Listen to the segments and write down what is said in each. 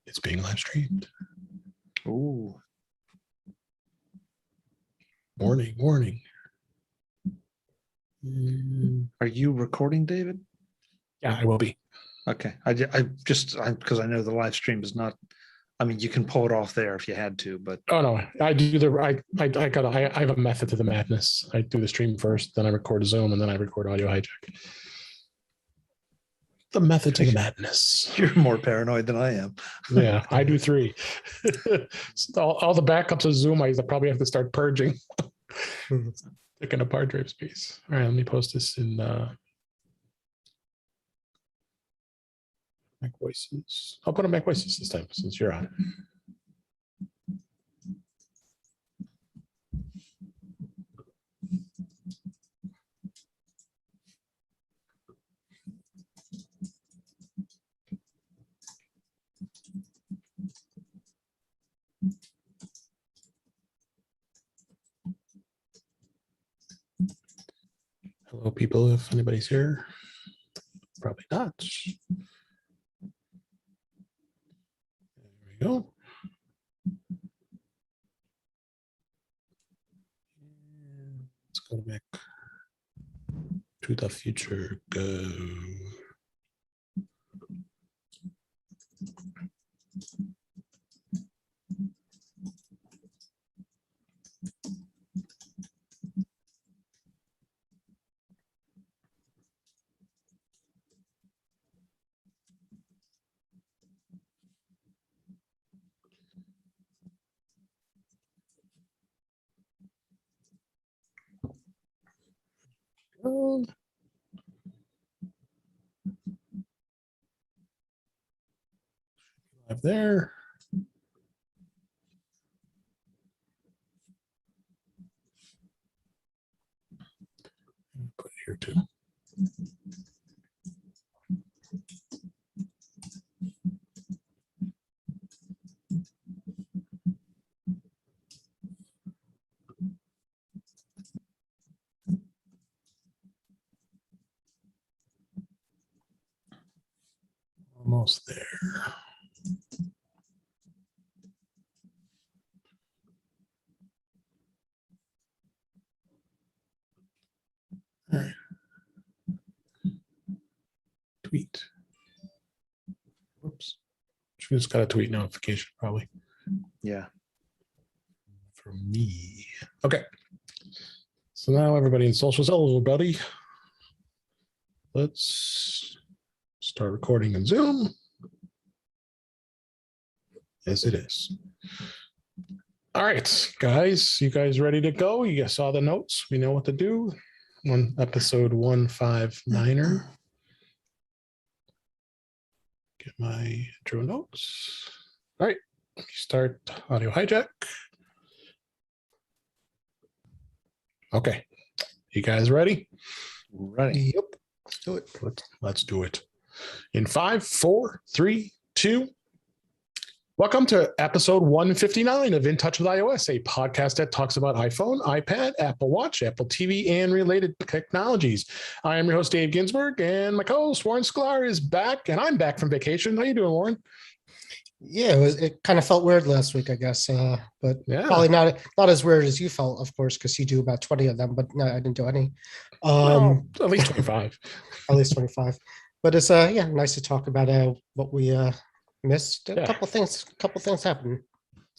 It's being live streamed. Ooh. Warning. Are you recording, David? Yeah, I will be. Okay. I because I know the live stream is not. I mean, you can pull it off there if you had to, but Oh no, I do I have a method to the madness. I do the stream first, then I record Zoom, and then I record audio hijack. The method to the madness. You're more paranoid than I am. Yeah, I do 3. all the backups of Zoom, I probably have to start purging. Taking apart drive space. All right, let me post this in Mac Voices. I'll put on Mac Voices this time since you're on it. Hello, people, if anybody's here. Probably not. There we go. Let's go back to the future. Go. Live there. Put it here too. Almost there. All right. Tweet. Whoops. She just got a tweet notification, probably. Yeah. From me. Okay. So now everybody in socials, hello, buddy. Let's start recording in Zoom. As it is. All right, guys, you guys ready to go? You guys saw the notes. We know what to do. Episode 159er. Get my intro notes. All right, start audio hijack. Okay, you guys ready? Ready. Yep. Let's do it. Let's do it. In 5, 4, 3, 2. Welcome to episode 159 of In Touch with iOS, a podcast that talks about iPhone, iPad, Apple Watch, Apple TV, and related technologies. I am your host, Dave Ginsburg, and my co-host, Warren Sklar, is back, and I'm back from vacation. How you doing, Warren? Yeah, it kind of felt weird last week, I guess, but Yeah. probably not as weird as you felt, of course, because you do about 20 of them, but no, I didn't do any. Well, at least 25. At least 25. But it's nice to talk about what we missed. A couple things happened.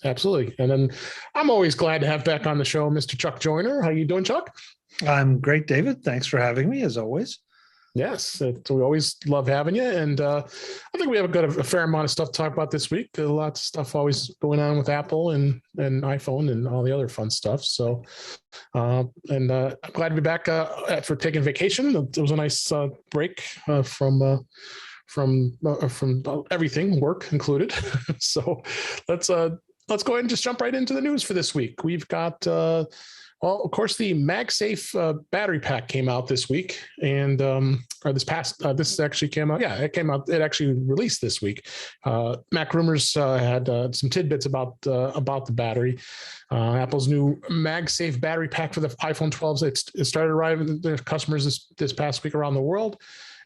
Absolutely. And then I'm always glad to have back on the show Mr. Chuck Joyner. How you doing, Chuck? I'm great, David. Thanks for having me, as always. Yes, we always love having you. And I think we have a fair amount of stuff to talk about this week. Lots of stuff always going on with Apple and iPhone and all the other fun stuff. So, I'm glad to be back for taking vacation. It was a nice break from everything, work included. So let's go ahead and just jump right into the news for this week. We've got, well, of course, the MagSafe battery pack came out this week, and this actually came out. Yeah, it came out. It actually released this week. Mac Rumors had some tidbits about the battery. Apple's new MagSafe battery pack for the iPhone 12s. It started arriving to customers this past week around the world.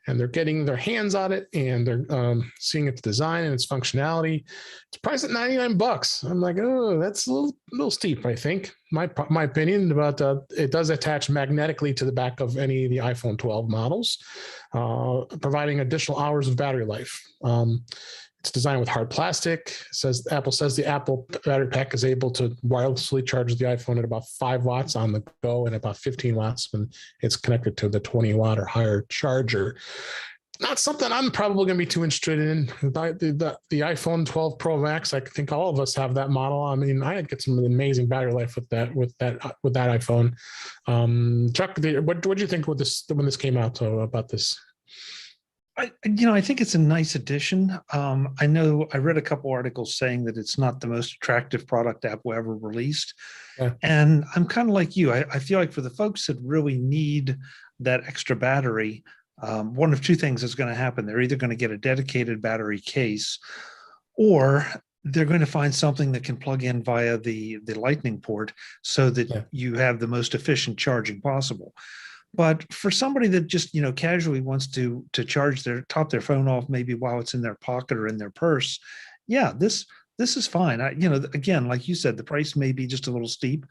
and they're getting their hands on it, and they're seeing its design and its functionality. It's priced at $99. I'm like, oh, that's a little steep, I think. My opinion, but it does attach magnetically to the back of any of the iPhone 12 models, providing additional hours of battery life. It's designed with hard plastic. Apple says the Apple battery pack is able to wirelessly charge the iPhone at about 5 watts on the go and about 15 watts when it's connected to the 20 watt or higher charger. Not something I'm probably going to be too interested in. The iPhone 12 Pro Max, I think all of us have that model. I mean, I get some amazing battery life with that iPhone. Chuck, what did you think when this came out about this? I think it's a nice addition. I know I read a couple articles saying that it's not the most attractive product Apple ever released. Yeah. And I'm kind of like you. I feel like for the folks that really need that extra battery, one of two things is going to happen. They're either going to get a dedicated battery case, or they're going to find something that can plug in via the Lightning port so that you have the most efficient charging possible. But for somebody that just, casually wants to charge top their phone off, maybe while it's in their pocket or in their purse, this is fine. Again, like you said, the price may be just a little steep,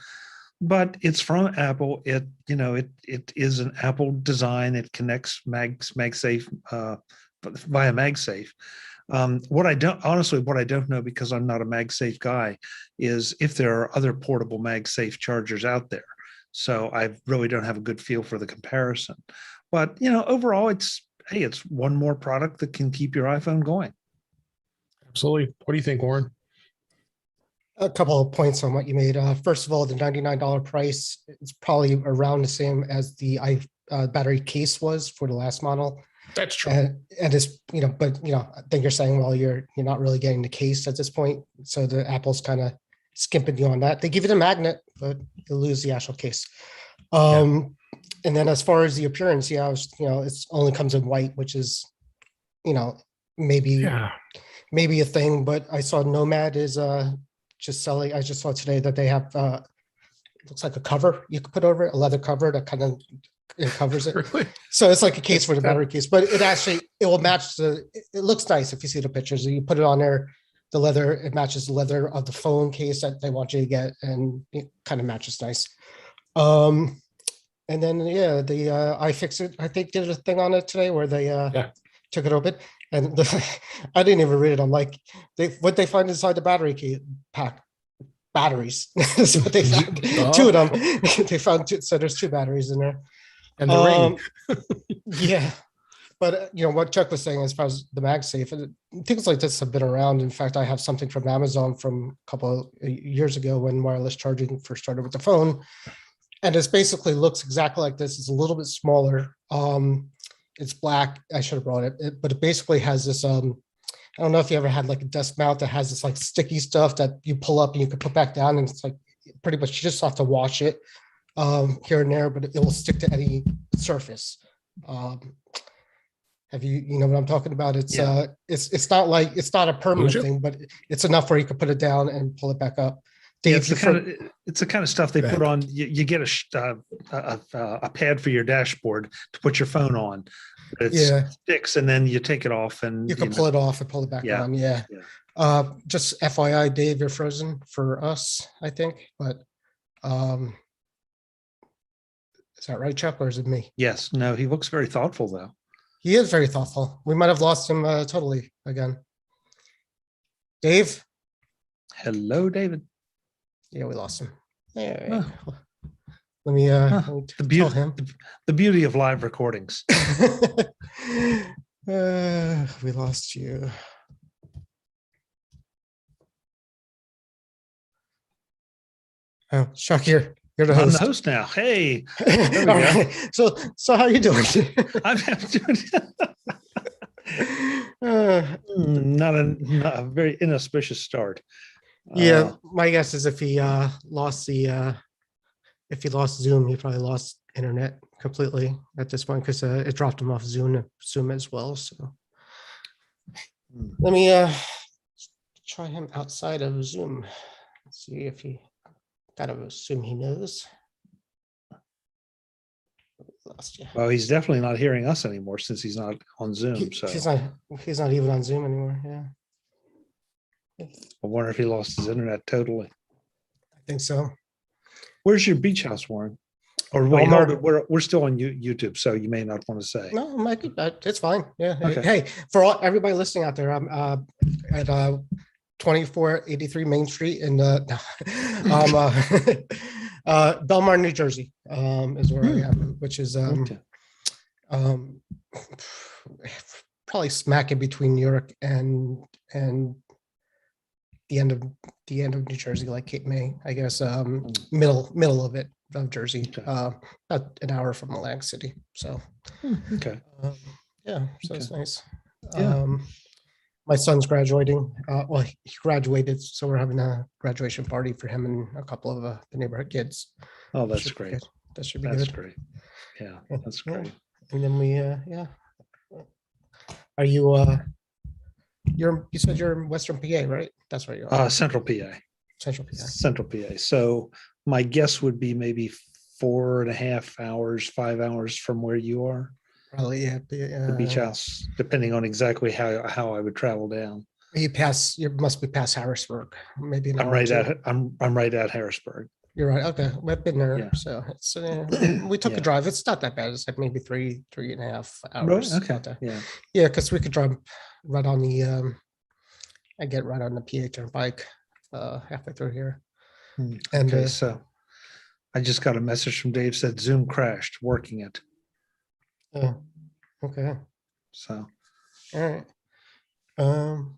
but it's from Apple. It is an Apple design. It connects MagSafe via MagSafe. What I don't know, because I'm not a MagSafe guy, is if there are other portable MagSafe chargers out there. So I really don't have a good feel for the comparison. But, overall, it's one more product that can keep your iPhone going. Absolutely. What do you think, Warren? A couple of points on what you made. First of all, the $99 price is probably around the same as the battery case was for the last model. That's true. And it's, but, I think you're saying, well, you're not really getting the case at this point. So the Apple's kind of skimping you on that. They give you the magnet, but you lose the actual case. And then as far as the appearance, it's only comes in white, which is, maybe a thing. But I saw Nomad is just selling. I just saw today that they have it looks like a cover you could put over it, a leather cover that kind of covers it. Really? So it's like a case for the battery case, but it will match it looks nice if you see the pictures. You put it on there. The leather, it matches the leather of the phone case that they want you to get, and it kind of matches nice. And then, the iFixit, I think, did a thing on it today where they took it open, and I didn't even read it. I'm like, what they find inside the battery pack? Batteries. That's what they found. Two of them. They found two, so there's 2 batteries in there. And the ring. But what Chuck was saying as far as the MagSafe, things like this have been around. In fact, I have something from Amazon from a couple of years ago when wireless charging first started with the phone, and it basically looks exactly like this. It's a little bit smaller. It's black. I should have brought it, but it basically has this. I don't know if you ever had like a desk mount that has this like sticky stuff that you pull up and you can put back down, and it's like pretty much you just have to wash it here and there, but it will stick to any surface. Have you know what I'm talking about? It's it's not a permanent thing, but it's enough where you can put it down and pull it back up. Dave, it's the kind of stuff they put on. You get a pad for your dashboard to put your phone on. It sticks, and then you take it off, and you can pull it off and pull it back on. Yeah. Just FYI, Dave, you're frozen for us, I think. But is that right, Chuck, or is it me? Yes. No, he looks very thoughtful, though. He is very thoughtful. We might have lost him totally again. Dave? Hello, David. Yeah, we lost him. Let me tell him. The beauty of live recordings. We lost you. Oh, Chuck, you're the host. I'm the host now. Hey. All right. So how you doing? I'm doing not a very inauspicious start. My guess is if he lost Zoom, he probably lost internet completely at this point because it dropped him off Zoom as well. So let me try him outside of Zoom. See if he. Gotta assume he knows. lost you. Well, he's definitely not hearing us anymore since he's not on Zoom. So He's not even on Zoom anymore. Yeah. I wonder if he lost his internet totally. I think so. Where's your beach house, Warren? Or wait, Almo- hold it. We're still on YouTube, so you may not want to say. No, Mike, it's fine. Yeah. Okay. Hey, for everybody listening out there, I'm at 2483 Main Street in Belmar, New Jersey, is where I am, which is Okay. probably smack in between New York and the end of New Jersey, like Cape May, I guess, middle of it, of Jersey, Okay. about an hour from Atlantic City. So Okay. yeah, so it's nice. Yeah. My son's graduating. Well, he graduated, so we're having a graduation party for him and a couple of the neighborhood kids. Oh, that's Should be great. good. That should be That's good. great. Yeah, Yeah. that's Yeah. great. And then we, yeah. Are you? You said you're in Western PA, right? That's where you are. Central PA. Central PA. Central PA. So my guess would be maybe 4.5 hours, 5 hours from where you are, Probably, yeah. the beach house, depending on exactly how I would travel down. You must be past Harrisburg, maybe an I'm hour or right two. at I'm right at Harrisburg. You're right. Okay, we've been there, Yeah. so it's we took Yeah. a drive. It's not that bad. It's like maybe 3.5 Right. hours. Okay. Not that- Yeah. Yeah, because we could drive right on the I get right on the PA Turnpike halfway through here. And Okay. So I just got a message from Dave, said Zoom crashed working it. oh, okay, So all right. Well,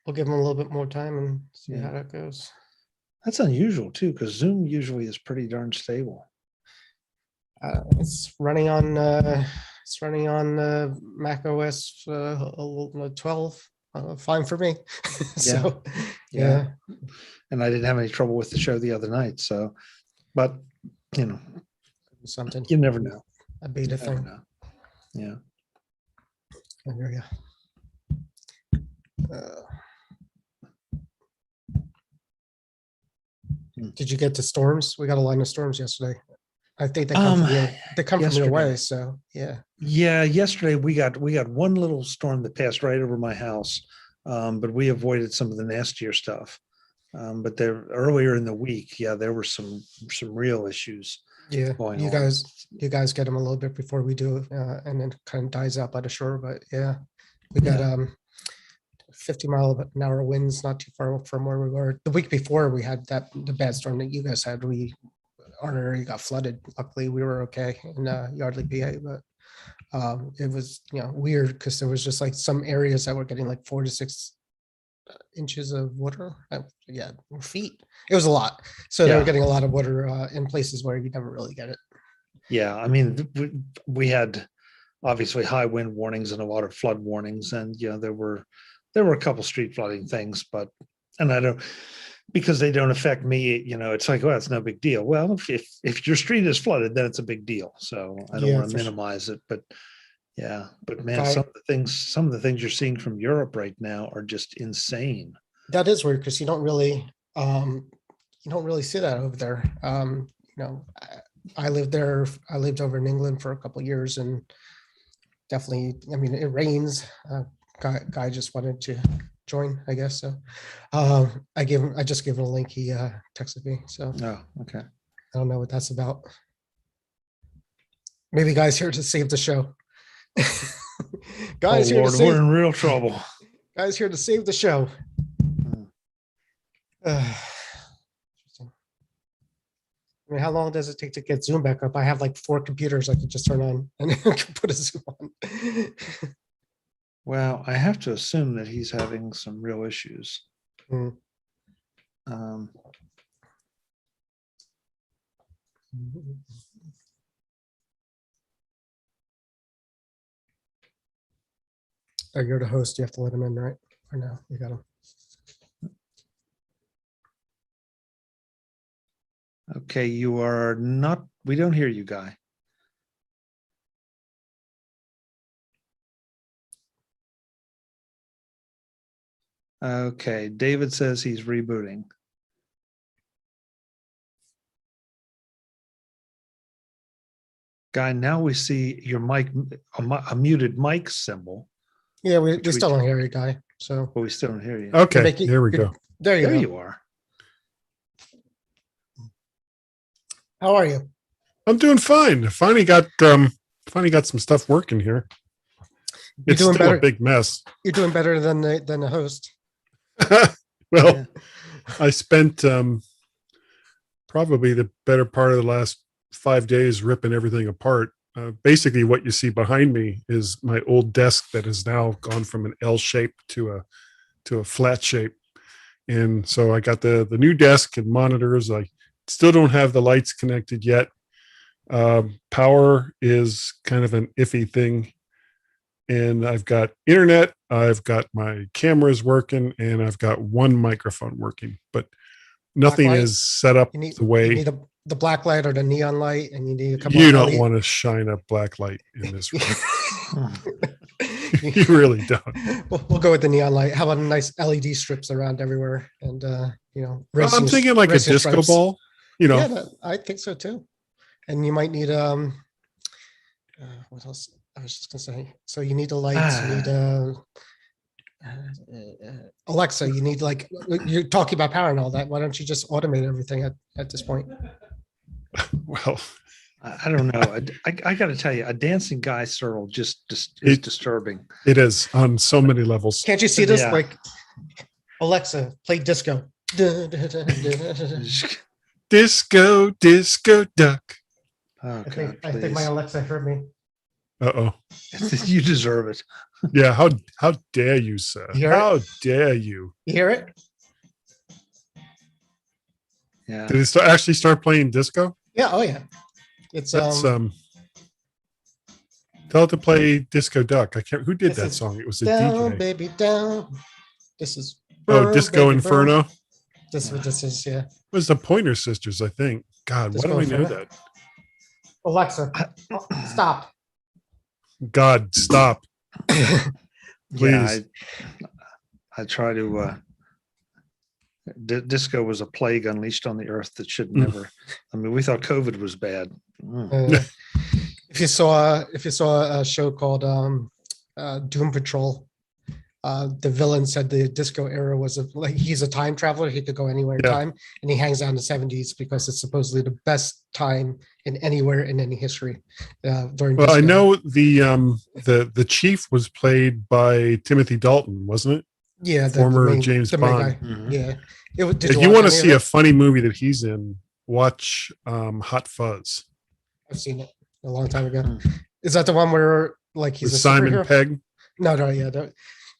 we'll give them a little bit more time and see Yeah. how that goes. that's unusual too, because Zoom usually is pretty darn stable. It's running on Mac OS 12. Fine for me. So yeah. And I didn't have any trouble with the show the other night. So, but Something you never know. a beta You never thing. know. Yeah. Oh, here we go. Did you get to storms? We got a line of storms yesterday. I think they come from your yesterday. way. So yeah. Yeah, yesterday we got one little storm that passed right over my house, but we avoided some of the nastier stuff. But there earlier in the week, there were some real issues. Yeah, going you on. guys get them a little bit before we do, and then kind of dies out by the shore. But yeah, we got 50-mile-an-hour winds not too far from where we were. The week before we had the bad storm that you guys had. Our area got flooded. Luckily, we were okay in Yardley, PA, but it was weird because there was just like some areas that were getting like 4 to 6 inches of water. Feet. It was a lot. So they were getting a lot of water in places where you never really get it. Yeah, I mean, we had obviously high wind warnings and a lot of flood warnings, and there were a couple street flooding things, and I don't, because they don't affect me. It's like, well, it's no big deal. Well, if your street is flooded, then it's a big deal. So I don't want to minimize it, but man, some of the things you're seeing from Europe right now are just insane. That is weird because you don't really see that over there. I lived there. I lived over in England for a couple of years, and definitely, I mean, it rains. Guy just wanted to join, I guess. So I just gave him a link. He texted me. So okay. I don't know what that's about. Maybe Guy's here to save the show. Guys, Lord, we're in real trouble. Guys here to save the show. Interesting. I mean, how long does it take to get Zoom back up? I have like 4 computers I could just turn on and put a Zoom on. Well, I have to assume that he's having some real issues. Hmm. Oh, you're the host. You have to let him in, right? Or no? You got him. Okay, you are not. We don't hear you, Guy. Okay, David says he's rebooting. Guy, now we see your mic, a muted mic symbol, Yeah, we we still don't hear you, Guy. So but we still don't hear you. Okay, make it- there we go. there you There go. you are. How are you? I'm doing fine. Finally got some stuff working here. You're It's doing still better. a big mess. You're doing better than the host. Well, Yeah. I spent probably the better part of the last 5 days ripping everything apart. Basically, what you see behind me is my old desk that has now gone from an L shape to a flat shape. And so I got the new desk and monitors. I still don't have the lights connected yet. Power is kind of an iffy thing. And I've got internet, I've got my cameras working, and I've got one microphone working, but nothing Blacklight? is set up You need the way you need the black light or the neon light, and you need a couple. you of don't LED want to shine a black light in this room. You- You really don't. we'll go with the neon light. How about nice LED strips around everywhere, and Well, racing- I'm thinking like a racing disco stripes. ball, you know. Yeah, I think so too. And you might need what else? I was just gonna say. So you need the lights. You need Alexa. You need like you're talking about power and all that. Why don't you just automate everything at this point? Well, I don't know. I got to tell you, a dancing guy Searle just is disturbing. it is on so many levels. Can't you see this? Yeah. Like Alexa, play disco. Disco, disco duck. Oh, I God, think my please. Alexa heard me. Uh-oh. You deserve it. Yeah, how dare you, sir? You hear it? How dare you? You hear it? Yeah. Did it actually start playing disco? Yeah. Oh yeah. It's That's tell it to play Disco Duck. I can't who did This that is song? It was a down, DJ. baby, down. This is Oh, burn, Disco baby, burn. Inferno. This is what this is. Yeah. It was the Pointer Sisters, I think. God, Disco why do I know Inferno. that? Alexa, stop. God, stop. Yeah, Please. I try to. Disco was a plague unleashed on the earth that should Mm. never. I mean, we thought COVID was bad. Mm. If you saw a show called Doom Patrol, the villain said the disco era was like he's a time traveler. He could go anywhere in Yeah. time, and he hangs out in the 70s because it's supposedly the best time in anywhere in any history. During Well, I disco. know the chief was played by Timothy Dalton, wasn't it? Yeah, Former James the main Bond. guy. Mhm. Yeah. Did If you watch want to any of see it? a funny movie that he's in, watch Hot Fuzz I've seen it a long time ago. Hmm. Is that the one where like he's with a Simon superhero? Pegg. No, yeah.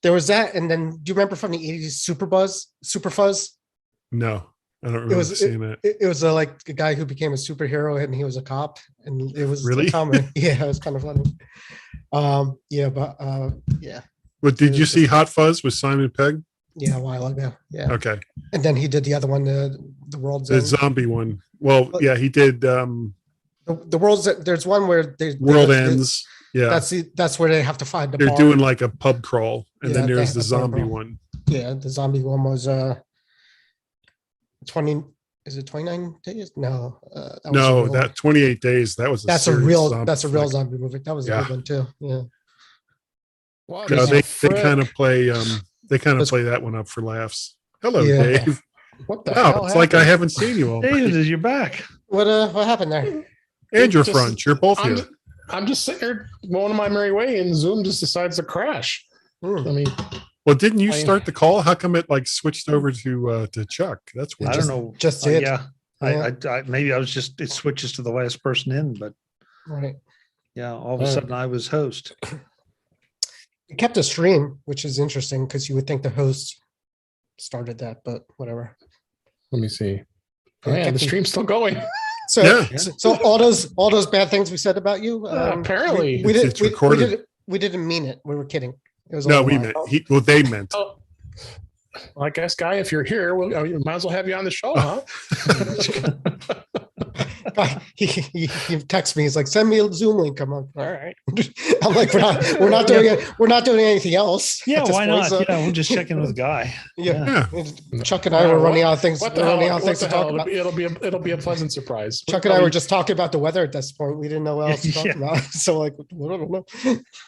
There was that, and then do you remember from the 80s Super Fuzz? No, I don't remember was- seeing that. It was like a guy who became a superhero and he was a cop, and it was Really? a comedy. Yeah, it was kind of funny. Yeah, But did you It see was- Hot Fuzz with Simon Pegg? yeah, a while ago. Yeah, Okay, and then he did the other one, the World's the End. zombie one. Well, yeah, he did The World's End. There's one where World Ends. Yeah, That's where they have to find the they're bar. doing like a pub crawl, and Yeah, then they there's have the a pub zombie crawl. one. Yeah, the zombie one was 20. Is it 29 days? No, that was a No, real- that 28 days. That was that's a serious real zombie that's a real flick. zombie movie. That was a Yeah. good one too. Yeah. What No, is they a frick? kind of play That's- play that one up for laughs. Hello, Yeah. Dave. What the Wow, hell it's like I happened? haven't seen you all David, night. you're back. What happened there? And your Just- front. You're both I'm, here. I'm just sitting here going on my merry way, and Zoom just decides to crash. Hmm. I mean, Well, didn't you I- start the call? How come it like switched over to Chuck? That's I weird. don't know. just did. Yeah. I maybe I was just it switches to the last person in, but Right. yeah, all of a Oh. sudden I was host. It kept a stream, which is interesting because you would think the host started that, but whatever. let me see. Oh, Yeah, yeah, the Captain- stream's still going. So, Yeah. so all those bad things we said about you. Apparently. we It's recorded. we didn't mean it. We were kidding. It was No, all a we lie. meant they meant. Oh, well, I guess, Guy, if you're here, we might as well have you on the show, huh? He texts me. He's like, "Send me a Zoom link." I'm like, All right. I'm like, we're not doing it. We're not doing anything else. Yeah, at this why point, not? so- Yeah, we'll just check in with Guy. Yeah. Yeah. Chuck and I were running out of things. What the We're hell? running out of What things the to talk hell? about. It'll be a pleasant surprise. Chuck and I were just talking about the weather at this point. We didn't know what else to talk Yeah. about. So like, I don't know.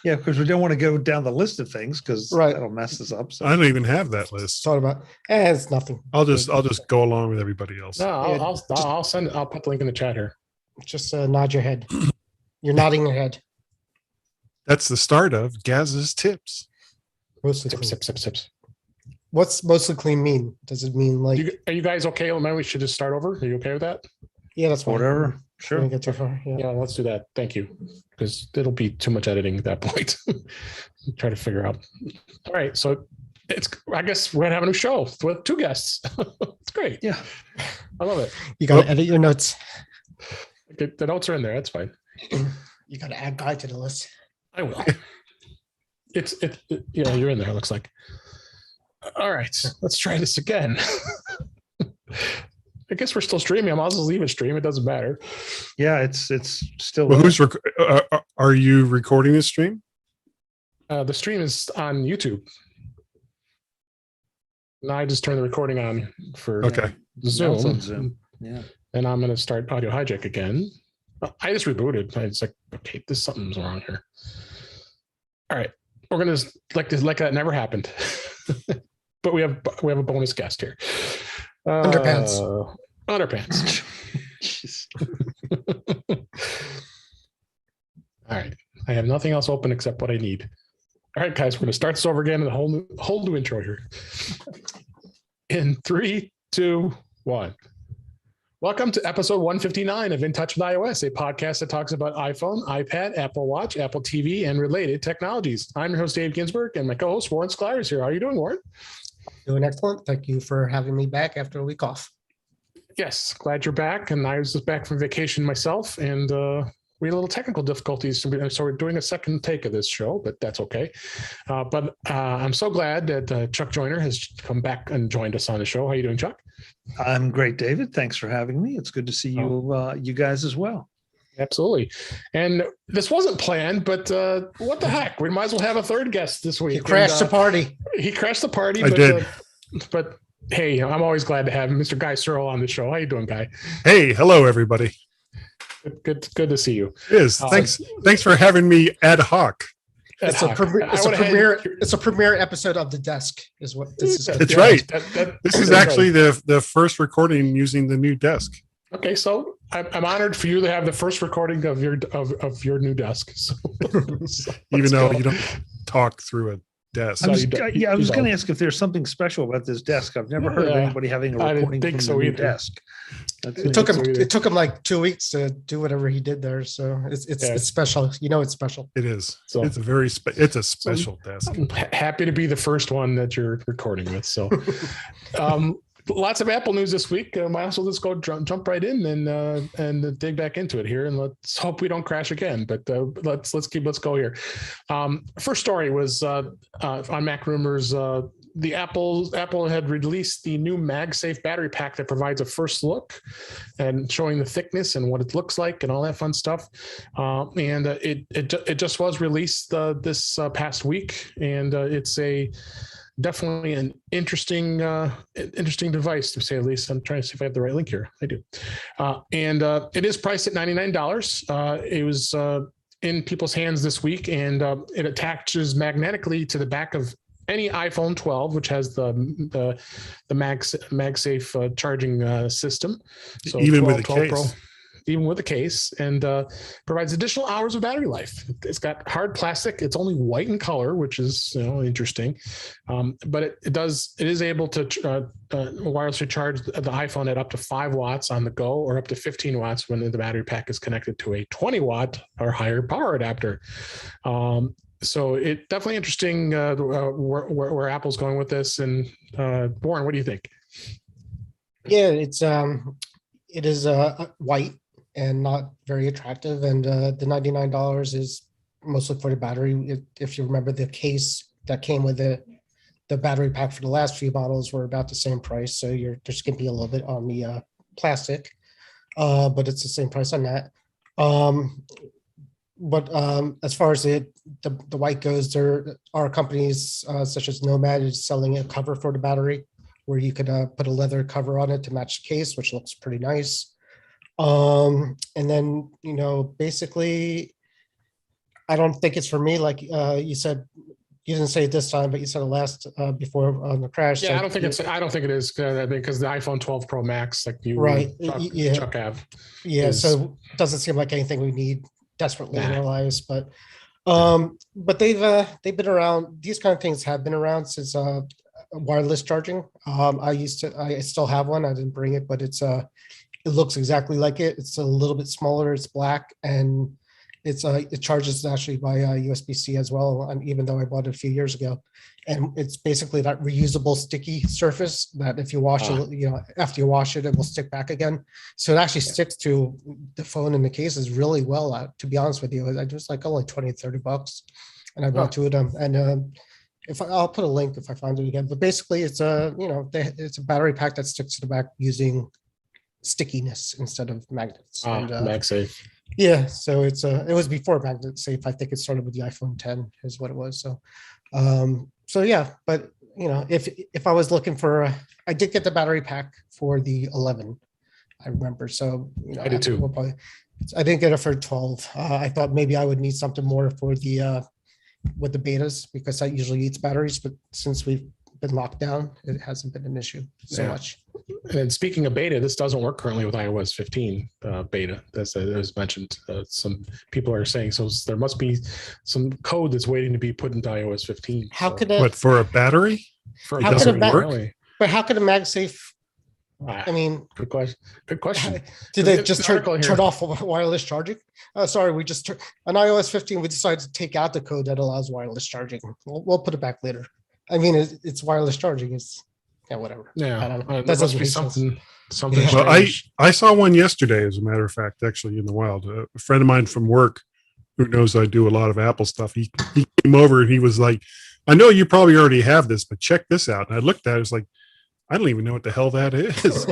Yeah, because we don't want to go down the list of things because Right. that'll mess us up. So I don't even have that list. Talking about, it's nothing. I'll just go along with everybody else. No, Yeah, I'll send it. I'll put the link in the chat here. Just nod your head. You're nodding your head. That's the start of Gaz's tips. Mostly Sips, clean. sips, sips, sips. What's mostly clean mean? Does it mean like, Are you guys okay? Maybe we should just start over. Are you okay with that? yeah, that's fine. whatever. Sure. Sure. Get too far. Yeah. Yeah, let's do that. Thank you. Because it'll be too much editing at that point. Try to figure out. All right. So I guess we're gonna have a new show with 2 guests. It's great. Yeah. I love it. You got to edit your notes. Okay, the notes are in there. That's fine. You got to add Guy to the list. I will. Yeah, you're in there. It looks like. All right, let's try this again. I guess we're still streaming. I might as well leave it stream. It doesn't matter. Yeah, it's still Well, there. are you recording this stream? The stream is on YouTube. Now I just turn the recording on for Okay. Now it's on Zoom, Zoom. Yeah. and I'm going to start Audio Hijack again. I just rebooted. It's like, okay, something's wrong here. All right, we're gonna like that never happened, but we have a bonus guest here. Underpants. Underpants. Jeez. All right, I have nothing else open except what I need. All right, guys, we're gonna start this over again and a whole new intro here. In 3, 2, 1. Welcome to episode 159 of In Touch with iOS, a podcast that talks about iPhone, iPad, Apple Watch, Apple TV, and related technologies. I'm your host, Dave Ginsburg, and my co-host, Warren Sklar, is here. How are you doing, Warren? Doing excellent. Thank you for having me back after a week off. Yes, glad you're back. And I was just back from vacation myself, and we had a little technical difficulties. So we're doing a second take of this show, but that's okay. But I'm so glad that Chuck Joyner has come back and joined us on the show. How are you doing, Chuck? I'm great, David. Thanks for having me. It's good to see you, you guys as well. Absolutely. And this wasn't planned, but what the heck? We might as well have a third guest this week. He crashed the party. He crashed the party. I did. But hey, I'm always glad to have Mr. Guy Searle on the show. How you doing, Guy? Hey, hello everybody. Good to see you. It is. Thanks for having me ad hoc. It's a premiere episode of The Desk is what this is. That's right. This is that's actually the first recording using the new desk. Okay, so I'm honored for you to have the first recording of your new desk. So, Even though you don't talk through a desk. I was you going don't. to ask if there's something special about this desk. I've never heard of Yeah, anybody having a I didn't recording think from so the new either. desk. It took him like 2 weeks to do whatever he did there. So it's special. You know, it's special. It is. So- It's a special desk. I'm happy to be the first one that you're recording with. So, lots of Apple news this week. Might as well just go jump right in and dig back into it here, and let's hope we don't crash again. But let's go here. First story was on Mac Rumors. The Apple had released the new MagSafe battery pack that provides a first look and showing the thickness and what it looks like and all that fun stuff. And it just was released this past week, and it's definitely an interesting device, to say the least. I'm trying to see if I have the right link here. I do. And it is priced at $99. It was in people's hands this week, and it attaches magnetically to the back of any iPhone 12, which has the MagSafe charging system. So Even with a case. Even with the case, and provides additional hours of battery life. It's got hard plastic. It's only white in color, which is interesting. But it is able to wirelessly charge the iPhone at up to 5 watts on the go, or up to 15 watts when the battery pack is connected to a 20 watt or higher power adapter. So it's definitely interesting where Apple's going with this. And Warren, what do you think? Yeah, it is white and not very attractive, and the $99 is mostly for the battery. If you remember, the case that came with the battery pack for the last few models were about the same price, so you're skimping a little bit on the plastic. but it's the same price on that. But as far as the white goes, there are companies such as Nomad is selling a cover for the battery, where you could put a leather cover on it to match the case, which looks pretty nice. And then, basically, I don't think it's for me. Like you said, you didn't say it this time, but you said it last before on the crash. Yeah, like, I don't think it is. I think because the iPhone 12 Pro Max, like you, Right. Chuck, Chuck have. Yeah, is- so it doesn't seem like anything we need desperately in Nah. our lives, but they've been around. These kind of things have been around since wireless charging. I still have one. I didn't bring it, but it looks exactly like it. It's a little bit smaller. It's black, and it charges actually by USB-C as well. And even though I bought it a few years ago, and it's basically that reusable sticky surface that if you wash it, after you wash it, it will stick back again. So it actually sticks to the phone and the cases really well. To be honest with you, I just like only $20-$30, and I bought two of them. And I'll put a link if I find it again. But basically, it's it's a battery pack that sticks to the back using stickiness instead of magnets. And, MagSafe. yeah, so it was before magnet safe. I think it started with the iPhone 10 is what it was. So yeah, but if I was looking for, I did get the battery pack for the 11. I remember. So I did too. I didn't get it for 12. I thought maybe I would need something more for the with the betas, because that usually eats batteries. But since we've been locked down, it hasn't been an issue so much. And speaking of beta, this doesn't work currently with iOS 15 beta. As mentioned, some people are saying, so there must be some code that's waiting to be put into iOS 15. How could What, for a battery? For how could doesn't it work? work? But how could a MagSafe? I mean, good question. Good question. Did they just turn Article here. off wireless charging? Sorry, we just on iOS 15 we decided to take out the code that allows wireless charging. We'll put it back later. I mean, it's wireless charging. It's whatever. I Yeah, don't know. there That must doesn't be make sense. something Yeah. Well, strange. I saw one yesterday, as a matter of fact, actually in the wild. A friend of mine from work who knows I do a lot of Apple stuff. He came over and he was like, I know you probably already have this, but check this out. And I looked at it, I was like, I don't even know what the hell that is.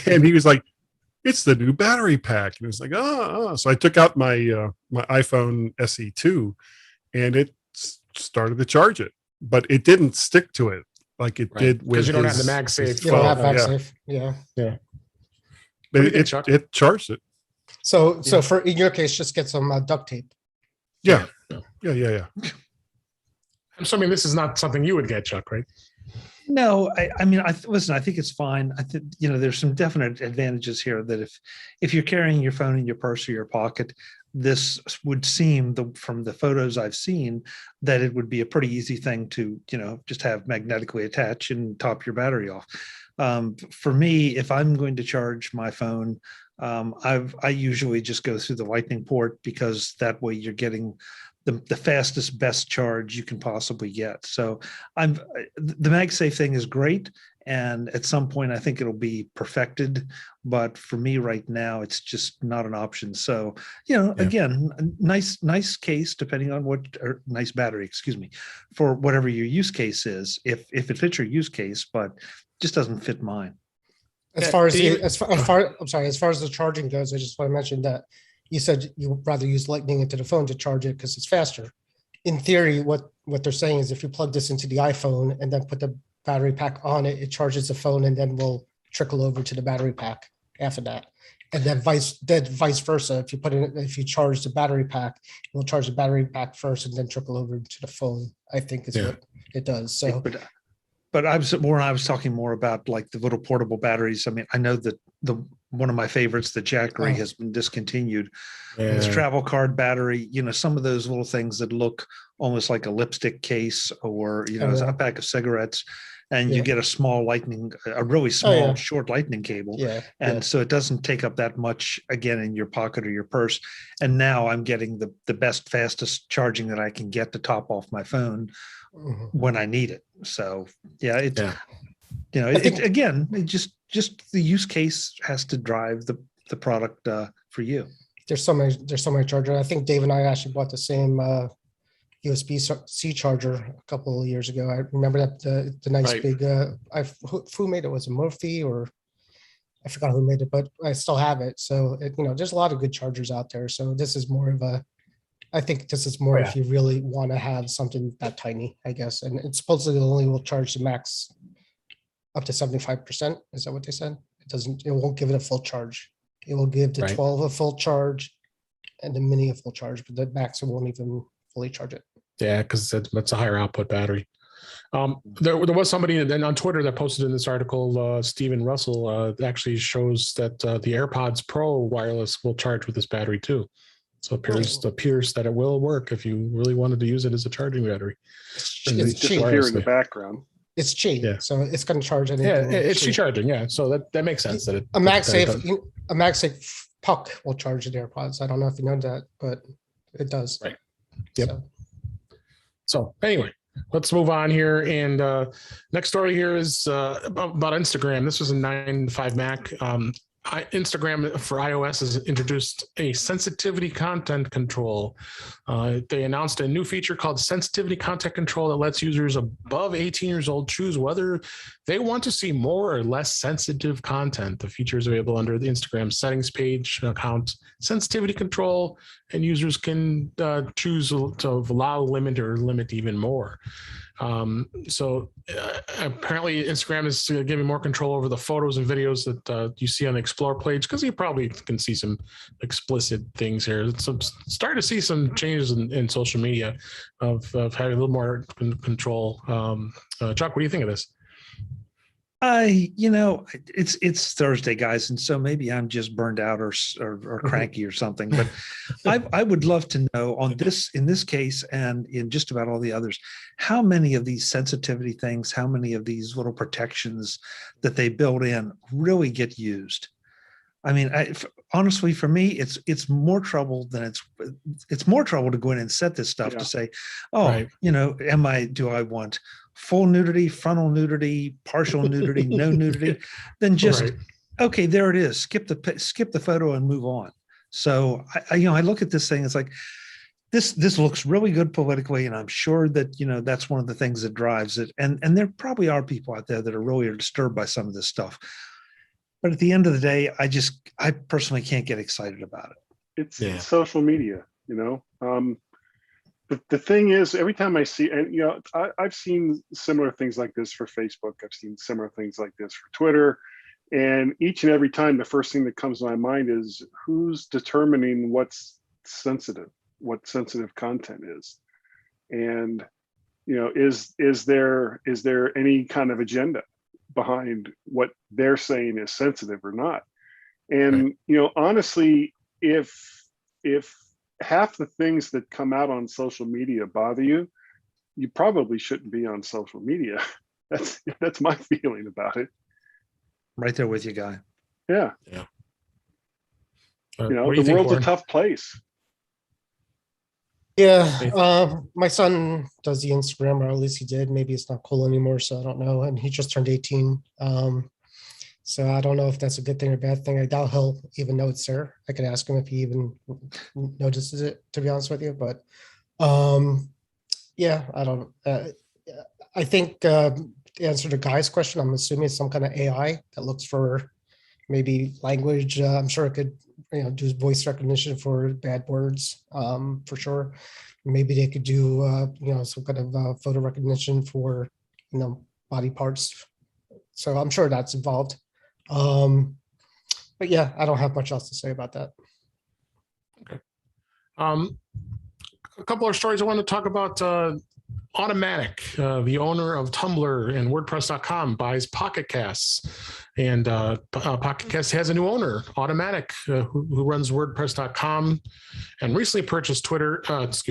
And he was like, it's the new battery pack. And it was like, So I took out my my iPhone SE2 and it started to charge it, but it didn't stick to it like it did with because you don't have the his MagSafe. You don't have phone. MagSafe. Yeah. But What do you think, Chuck? it charged it. So for in your case, just get some duct tape. Yeah. I'm assuming this is not something you would get, Chuck, right? No, I mean, listen, I think it's fine. I think, there's some definite advantages here that if you're carrying your phone in your purse or your pocket, this would seem from the photos I've seen that it would be a pretty easy thing to, just have magnetically attach and top your battery off. For me, if I'm going to charge my phone, I usually just go through the lightning port, because that way you're getting the fastest, best charge you can possibly get. So the MagSafe thing is great. And at some point, I think it'll be perfected. But for me right now, it's just not an option. So, again, a nice case, depending on nice battery, excuse me, for whatever your use case is, if it fits your use case, but just doesn't fit mine. As far as the charging goes, I just want to mention that you said you would rather use Lightning into the phone to charge it because it's faster. In theory, what they're saying is if you plug this into the iPhone and then put the battery pack on it, it charges the phone and then will trickle over to the battery pack after that. And then vice versa. If you charge the battery pack, it will charge the battery pack first and then trickle over to the phone, I think is what it does. So But I was talking more about like the little portable batteries. I mean, I know that one of my favorites, the Jackery, has been discontinued. It's travel card battery, some of those little things that look almost like a lipstick case or, a pack of cigarettes, and you get a really small, short lightning cable. So it doesn't take up that much, again, in your pocket or your purse. And now I'm getting the best, fastest charging that I can get to top off my phone when I need it. So just the use case has to drive the product for you. There's so many chargers. I think Dave and I actually bought the same USB-C charger a couple of years ago. I remember that the nice big who made it? Was it Murphy or I forgot who made it, but I still have it. So there's a lot of good chargers out there. So this is more of a, I think this is more Oh, yeah. if you really want to have something that tiny, I guess. And it supposedly only will charge the max up to 75%. Is that what they said? It won't give it a full charge. It will give the Right. 12 a full charge and the mini a full charge, but the max it won't even fully charge it. Yeah, because it's a higher output battery. There was somebody then on Twitter that posted in this article, Stephen Russell, actually shows that the AirPods Pro wireless will charge with this battery too. So it appears that it will work if you really wanted to use it as a charging battery. It's Just cheap. here in the background. It's cheap, Yeah. so it's going to charge anything. Yeah, it's cheap. charging. Yeah, so that makes sense. That A MagSafe puck will charge the AirPods. I don't know if you know that, but it does. Right. Yep. So anyway, let's move on here. And next story here is about Instagram. This was a 9 to 5 Mac. Instagram for iOS has introduced a sensitivity content control. They announced a new feature called sensitivity content control that lets users above 18 years old choose whether they want to see more or less sensitive content. The feature is available under the Instagram settings page, account sensitivity control, and users can choose to allow, limit, or limit even more. So apparently Instagram is giving more control over the photos and videos that you see on the Explore page, because you probably can see some explicit things here. So starting to see some changes in social media of having a little more control. Chuck, what do you think of this? It's Thursday, guys, and so maybe I'm just burned out or cranky or something. But I would love to know in this case, and in just about all the others, how many of these sensitivity things, how many of these little protections that they build in really get used. I mean, honestly, for me, it's more trouble than it's more trouble to go in and set this stuff to say, right. Do I want full nudity, frontal nudity, partial nudity, no nudity, then just, okay, there it is. Skip the photo and move on. So I look at this thing, it's like, this looks really good politically. And I'm sure that, that's one of the things that drives it. And there probably are people out there that are really disturbed by some of this stuff. But at the end of the day, I personally can't get excited about it. It's social media, The thing is, every time I see, and I've seen similar things like this for Facebook. I've seen similar things like this for Twitter. And each and every time, the first thing that comes to my mind is who's determining what's sensitive, what sensitive content is. And, is there any kind of agenda behind what they're saying is sensitive or not? And, honestly, if half the things that come out on social media bother you, you probably shouldn't be on social media. That's my feeling about it. Right there with you, Guy. Yeah. The world's a tough place. Yeah. My son does the Instagram, or at least he did. Maybe it's not cool anymore, so I don't know. And he just turned 18. So I don't know if that's a good thing or bad thing. I doubt he'll even know it's there. I could ask him if he even notices it, to be honest with you. But I don't. I think the answer to Guy's question, I'm assuming it's some kind of AI that looks for maybe language. I'm sure it could, do voice recognition for bad words, for sure. Maybe they could do, some kind of photo recognition for, body parts. So I'm sure that's involved. But yeah, I don't have much else to say about that. Okay. A couple of stories I want to talk about. Automatic, the owner of Tumblr and WordPress.com, buys Pocket Casts, and Pocket Cast has a new owner, Automatic, who runs WordPress.com and recently purchased Tumblr.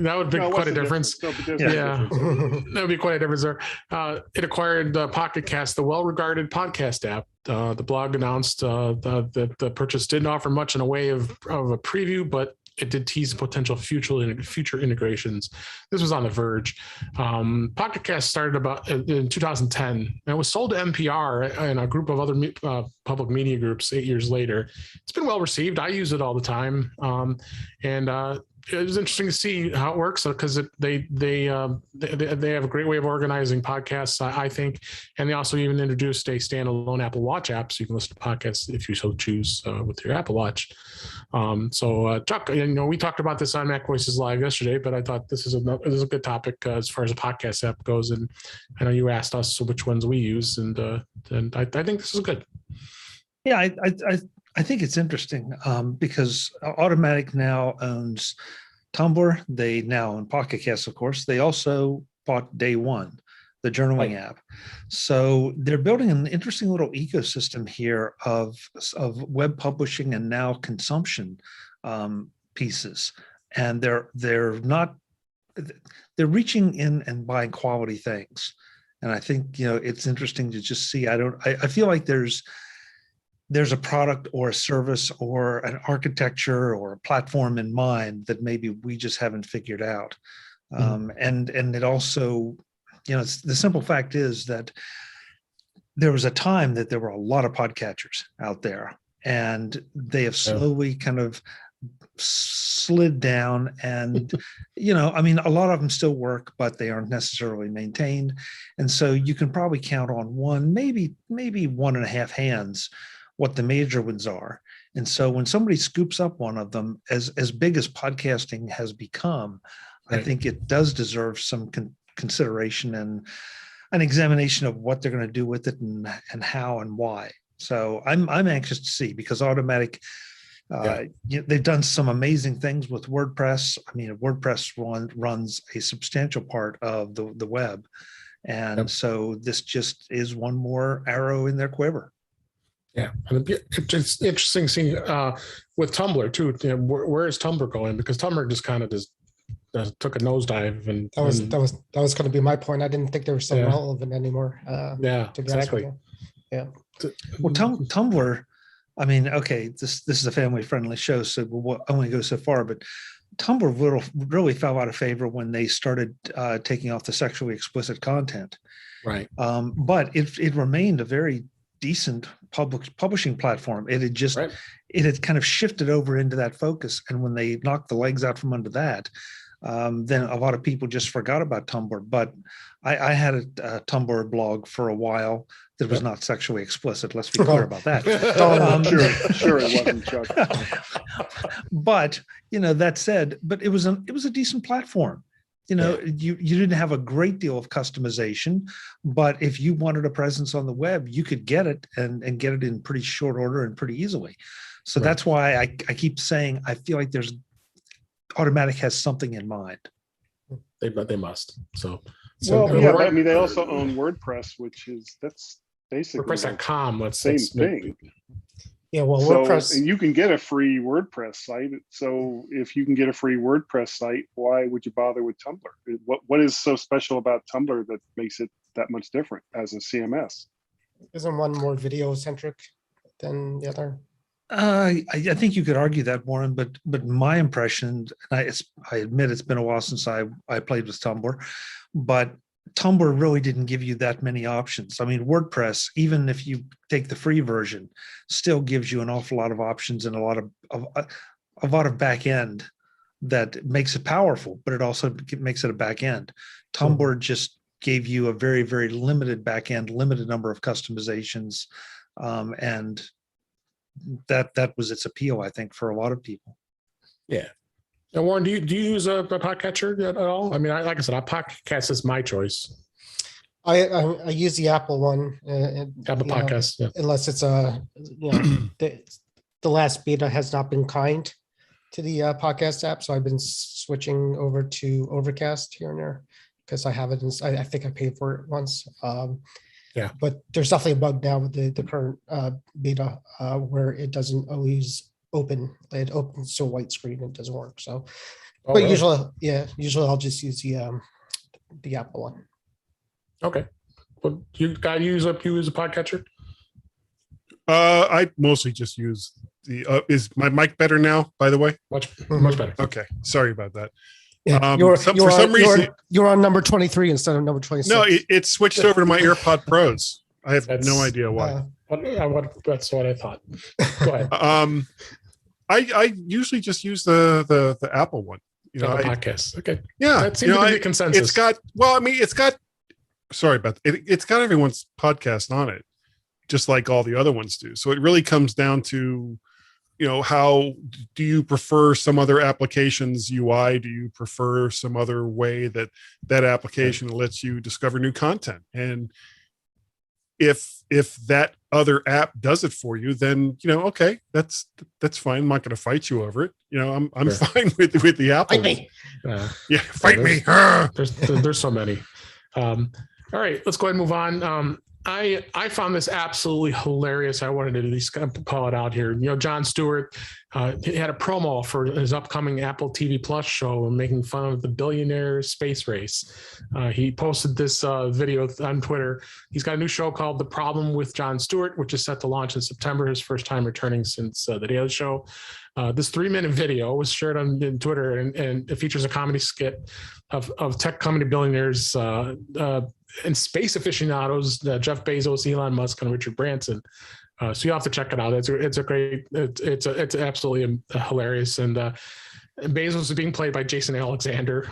That would be quite a difference. Yeah, that would be quite a difference there. It acquired Pocket Cast, the well-regarded podcast app. The blog announced that the purchase didn't offer much in a way of a preview, but it did tease potential future integrations. This was on The Verge. Pocket Cast started about in 2010, and it was sold to NPR and a group of other public media groups 8 years later. It's been well received. I use it all the time, and it was interesting to see how it works because they have a great way of organizing podcasts, I think, and they also even introduced a standalone Apple Watch app, so you can listen to podcasts if you so choose with your Apple Watch. Chuck, we talked about this on Mac Voices Live yesterday, but I thought this is a good topic as far as a podcast app goes, and I know you asked us which ones we use, and I think this is good. Yeah, I think it's interesting because Automatic now owns Tumblr. They now own Pocket Cast, of course. They also bought Day One, the journaling app. So they're building an interesting little ecosystem here of web publishing and now consumption pieces. And they're reaching in and buying quality things. And I think it's interesting to just see. I feel like there's a product or a service or an architecture or a platform in mind that maybe we just haven't figured out. And it also, the simple fact is that there was a time that there were a lot of podcatchers out there, and they have slowly kind of slid down. And, a lot of them still work, but they aren't necessarily maintained. And so you can probably count on one, maybe 1.5 hands, what the major ones are. And so when somebody scoops up one of them, as big as podcasting has become, right, I think it does deserve some consideration and an examination of what they're going to do with it and how and why. So I'm anxious to see, because Automatic, they've done some amazing things with WordPress. I mean, WordPress runs a substantial part of the web. And so this just is one more arrow in their quiver. Yeah, and it's interesting seeing with Tumblr too. Where is Tumblr going? Because Tumblr just kind of took a nosedive, and that was going to be my point. I didn't think they were so relevant anymore. Exactly. Yeah. Well, Tumblr. I mean, okay, this is a family-friendly show, so we'll only go so far. But Tumblr really fell out of favor when they started taking off the sexually explicit content. Right. But it remained a very decent publishing platform. It had kind of shifted over into that focus, and when they knocked the legs out from under that, then a lot of people just forgot about Tumblr. But I had a Tumblr blog for a while that was not sexually explicit. Let's be clear about that. Sure it wasn't, Chuck. But that said, but it was a decent platform. You didn't have a great deal of customization, but if you wanted a presence on the web, you could get it and get it in pretty short order and pretty easily. So that's why I keep saying I feel like Automatic has something in mind. They must. So I mean, they also own WordPress, that's basically WordPress.com. That's the same thing. Yeah, well, WordPress, and you can get a free WordPress site. So if you can get a free WordPress site, why would you bother with Tumblr? What is so special about Tumblr that makes it that much different as a CMS? Isn't one more video centric than the other? I think you could argue that, Warren, but my impression, and I admit it's been a while since I played with Tumblr, but Tumblr really didn't give you that many options. I mean, WordPress, even if you take the free version, still gives you an awful lot of options and a lot of back end that makes it powerful, but it also makes it a back end. Tumblr just gave you a very, very limited back end, limited number of customizations, and that was its appeal, I think, for a lot of people. Yeah. Now, Warren, do you use a podcatcher at all? I mean, like I said, Podcast is my choice. I use the Apple one. Apple Podcast, unless it's the last beta has not been kind to the podcast app, so I've been switching over to Overcast here and there because I have it. I think I paid for it once. But there's definitely a bug now with the current beta where it doesn't always open. It opens to a white screen and it doesn't work. So, really? usually I'll just use the Apple one. Okay. Well, you guys use a podcatcher? I mostly just use the. Is my mic better now? By the way, much better. Okay, sorry about that. Yeah, for some reason you're on number 23 instead of number 26. No, it switched over to my AirPod Pros. I have no idea why. That's what I thought. Go ahead. I usually just use the Apple one. You know, podcast. Okay. yeah, That seems to be the consensus. It's got, well, I mean, it's got, sorry about that. It's got everyone's podcast on it, just like all the other ones do. So it really comes down to, you know, how do you prefer some other application's UI? Do you prefer some other way that that application lets you discover new content? And if that other app does it for you, then, you know, okay, that's fine. I'm not going to fight you over it. You know, I'm Sure. fine with the Apple. Fight me. Yeah, fight me. There's so many. All right, let's go ahead and move on. I found this absolutely hilarious. I wanted to at least call it out here. You know, Jon Stewart, he had a promo for his upcoming Apple TV Plus show, making fun of the billionaire space race. He posted this video on Twitter. He's got a new show called The Problem with Jon Stewart, which is set to launch in September, his first time returning since The Daily Show. This 3-minute video was shared on Twitter, and it features a comedy skit of tech company billionaires and space aficionados, Jeff Bezos, Elon Musk, and Richard Branson. So you have to check it out. It's absolutely hilarious. And Bezos is being played by Jason Alexander,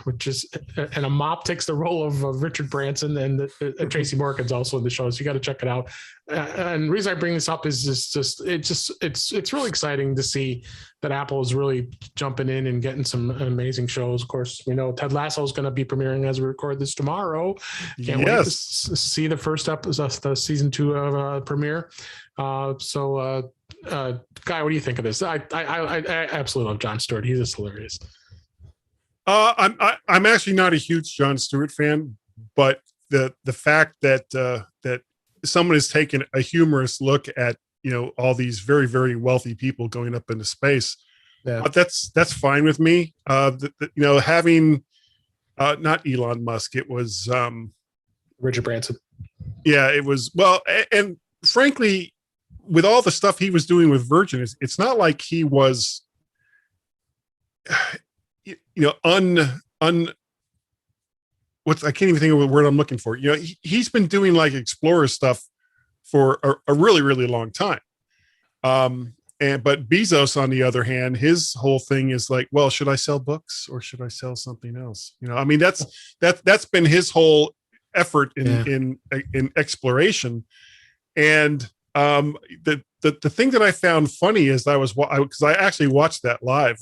and a mop takes the role of Richard Branson, and Tracy Morgan's also in the show. So you got to check it out. And the reason I bring this up is it's really exciting to see that Apple is really jumping in and getting some amazing shows. Of course, we know Ted Lasso is going to be premiering as we record this tomorrow. Can't wait to see the first episode, the season 2 premiere. Guy, what do you think of this? I absolutely love Jon Stewart. He's just hilarious. I'm actually not a huge Jon Stewart fan, but the fact that that someone has taken a humorous look at, you know, all these very, very wealthy people going up into space, that's fine with me. You know, having not Elon Musk, it was Richard Branson. Yeah, it was, well, and frankly, with all the stuff he was doing with Virgin, it's not like he was, you know, I can't even think of the word I'm looking for. You know, he's been doing like Explorer stuff for a really, really long time. But Bezos, on the other hand, his whole thing is like, well, should I sell books or should I sell something else? You know, I mean, that's been his whole effort in exploration. And the thing that I found funny is because I actually watched that live,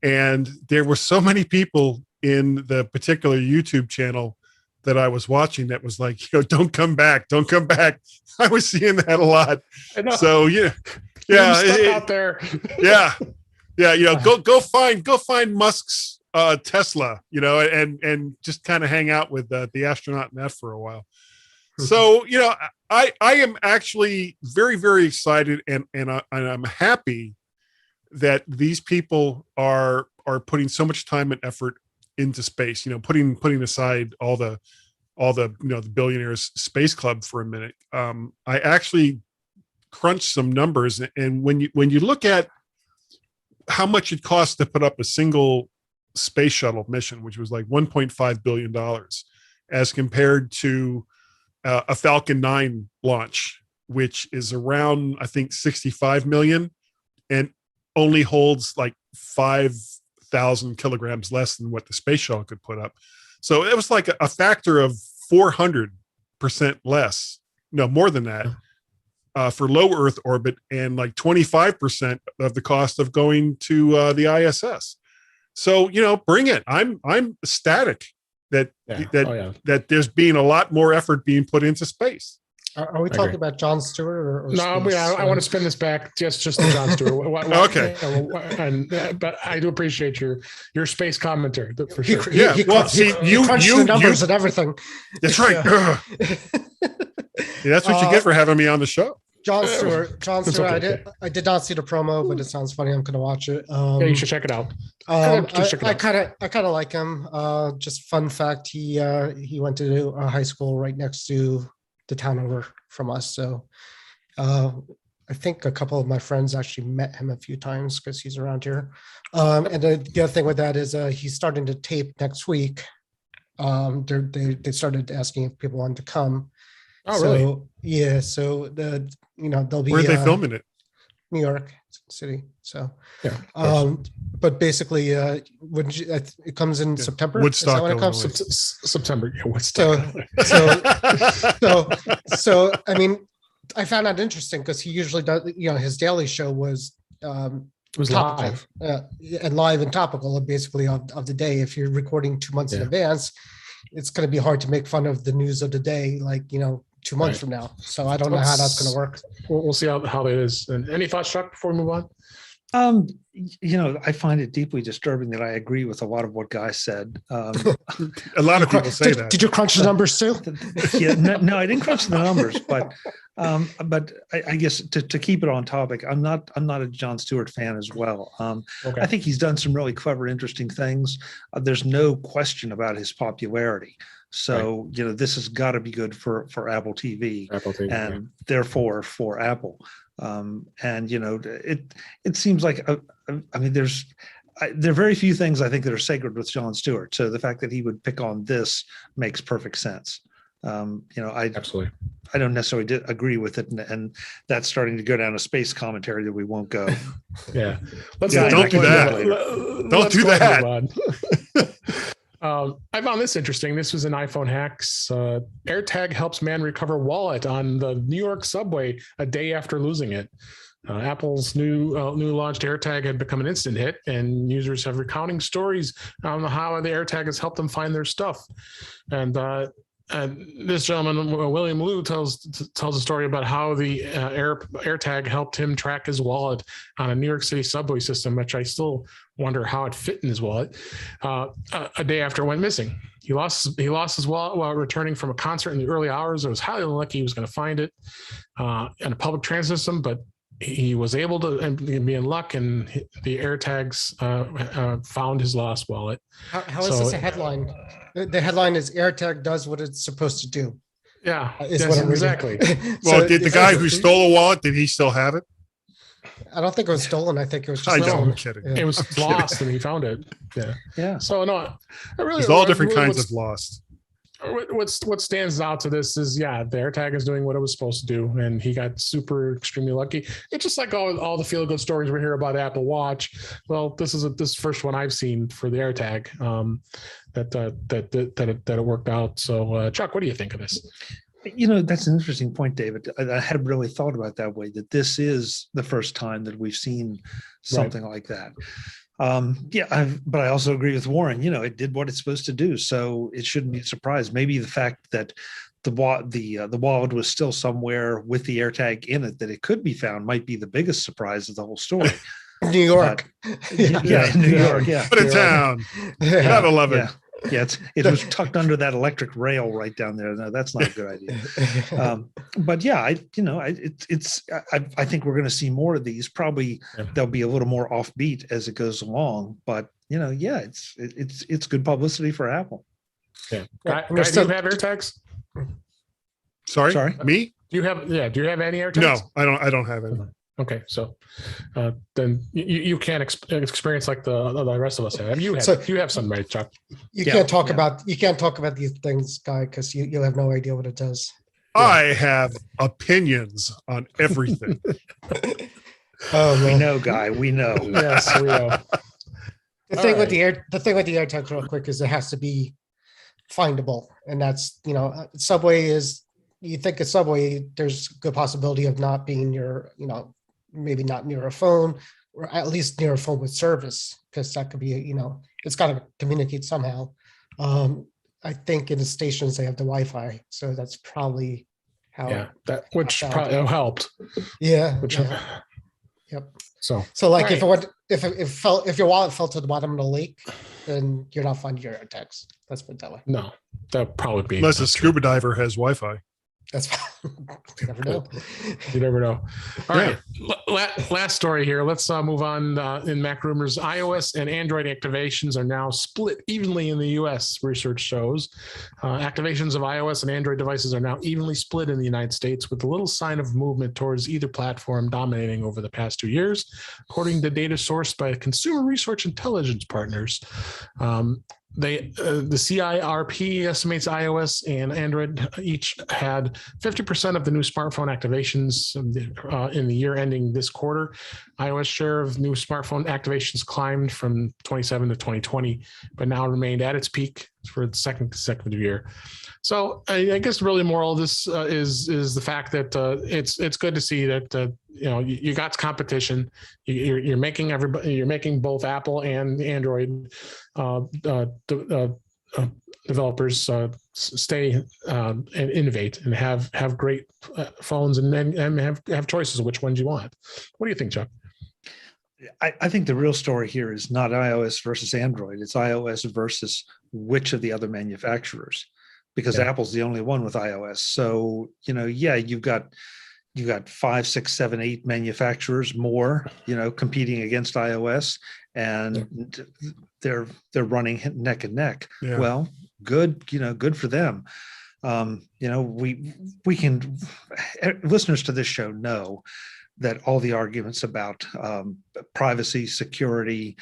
and there were so many people in the particular YouTube channel that I was watching that was like, you know, don't come back. I was seeing that a lot. So yeah, out there. yeah. You know, go find Musk's Tesla, you know, and just kind of hang out with the astronaut in that for a while. So, you know, I am actually very, very excited, and I'm happy that these people are putting so much time and effort into space. You know, putting aside all the you know, the billionaires space club for a minute. I actually crunched some numbers, and when you look at how much it costs to put up a single space shuttle mission, which was like $1.5 billion, as compared to a Falcon 9 launch, which is around, I think, 65 million, and only holds like 5,000 kilograms less than what the space shuttle could put up. So it was like a factor of 400% less, no, more than that, for low Earth orbit, and like 25% of the cost of going to the ISS. So, you know, bring it. I'm ecstatic that there's been a lot more effort being put into space. Are we talking about Jon Stewart or no? space? I want to spin this back just to Jon Stewart. Okay, but I do appreciate your space commentary for He sure. crunched the numbers and everything. That's right. That's what you get for having me on the show. Jon Stewart. Okay. I did not see the promo, but it sounds funny. I'm going to watch it. Yeah, you should check it out. I kind of like him. Just fun fact: he went to a high school right next to the town over from us. So I think a couple of my friends actually met him a few times because he's around here. And the other thing with that is he's starting to tape next week. They started asking if people wanted to come. Oh, really? Yeah. So they'll be. Where are they filming it? New York. city. So, Yeah. Of course. but basically, it comes in September. Is Woodstock, that when it comes? Illinois. September. Yeah, Woodstock. So I mean, I found that interesting because he usually does. His daily show was it was topical, live. and live and topical, basically of the day. If you're recording 2 months in Yeah. advance, it's going to be hard to make fun of the news of the day, 2 months Right. from now. So I don't know how that's going to work. We'll see how it is. And any thoughts, Chuck, before we move on? I find it deeply disturbing that I agree with a lot of what Guy said. A lot of people say that. Did you crunch the numbers too? Yeah, no, I didn't crunch the numbers, but I guess to keep it on topic, I'm not a Jon Stewart fan as well. Okay. I think he's done some really clever, interesting things. There's no question about his popularity. So this has got to be good for Apple TV, and therefore for Apple. It seems like there are very few things I think that are sacred with Jon Stewart. So the fact that he would pick on this makes perfect sense. Absolutely. I don't necessarily agree with it, and that's starting to go down a space commentary that we won't go. Yeah, don't do that. Don't do that. I found this interesting. This was an iPhone hacks. AirTag helps man recover wallet on the New York subway a day after losing it. Apple's new launched AirTag had become an instant hit, and users have recounting stories on how the AirTag has helped them find their stuff. And this gentleman, William Liu, tells a story about how the AirTag helped him track his wallet on a New York City subway system, which I still wonder how it fit in his wallet. A day after it went missing, he lost his wallet while returning from a concert in the early hours. It was highly unlucky he was going to find it in a public transit system, but he was able to be in luck, and the AirTags found his lost wallet. How is this a headline? The headline is AirTag does what it's supposed to do. Yeah, is what I'm exactly. Well, did the guy who stole a wallet, did he still have it? I don't think it was stolen. I think it was just I know, stolen. I'm kidding. Yeah. It was lost, and he found it. Yeah. So no, I really, There's all different really kinds of lost. what stands out to this is, the AirTag is doing what it was supposed to do, and he got extremely lucky. It's just like all the feel good stories we hear about Apple Watch. Well, this is this first one I've seen for the AirTag that it worked out. So Chuck, what do you think of this? That's an interesting point, David. I hadn't really thought about that way, that this is the first time that we've seen something like that. But I also agree with Warren. It did what it's supposed to do, so it shouldn't be a surprise. Maybe the fact that the wallet was still somewhere with the AirTag in it, that it could be found, might be the biggest surprise of the whole story. New York. In New York. Yeah, What a town. Gotta love it. Yeah, it was tucked under that electric rail right down there. No, that's not a good idea. But yeah, I think we're going to see more of these. Probably they'll be a little more offbeat as it goes along. But it's good publicity for Apple. Yeah. Guys, do you have AirTags? Sorry, me? Do you have any AirTags? No, I don't have any. Okay, so then you can't experience like the rest of us have. You have some, right, Chuck? You can't talk about these things, Guy, because you'll have no idea what it does. I have opinions on everything. We know, Guy. We know. Yes, we know. The thing with the AirTags, real quick, is it has to be findable, and that's Subway is. You think a Subway, there's a good possibility of not being maybe not near a phone, or at least near a phone with service, because that could be, it's got to communicate somehow. I think in the stations they have the Wi-Fi, so that's probably how. Yeah, which probably helped. Yeah. Yep. So like right. if your wallet fell to the bottom of the lake, then you're not finding your AirTags. Let's put it that way. No, that'd probably be unless a scuba diver has Wi-Fi. That's you never know. You never know. All right. Last story here. Let's move on. In Mac rumors, iOS and Android activations are now split evenly in the U.S. Research shows activations of iOS and Android devices are now evenly split in the United States, with little sign of movement towards either platform dominating over the past 2 years, according to data sourced by Consumer Research Intelligence Partners. the CIRP estimates iOS and Android each had 50% of the new smartphone activations in the year ending this quarter. iOS share of new smartphone activations climbed from 27 to 2020, but now remained at its peak for the second consecutive year. So I guess really moral of this is the fact that it's good to see that you got competition. You're making both Apple and Android developers stay and innovate and have great phones and have choices of which ones you want. What do you think, Chuck? I think the real story here is not iOS versus Android. It's iOS versus which of the other manufacturers, because Apple's the only one with iOS. So, you've got 5, 6, 7, 8 manufacturers more, competing against iOS, and they're running neck and neck. Yeah. Well, good for them. We can, listeners to this show know that all the arguments about privacy, security,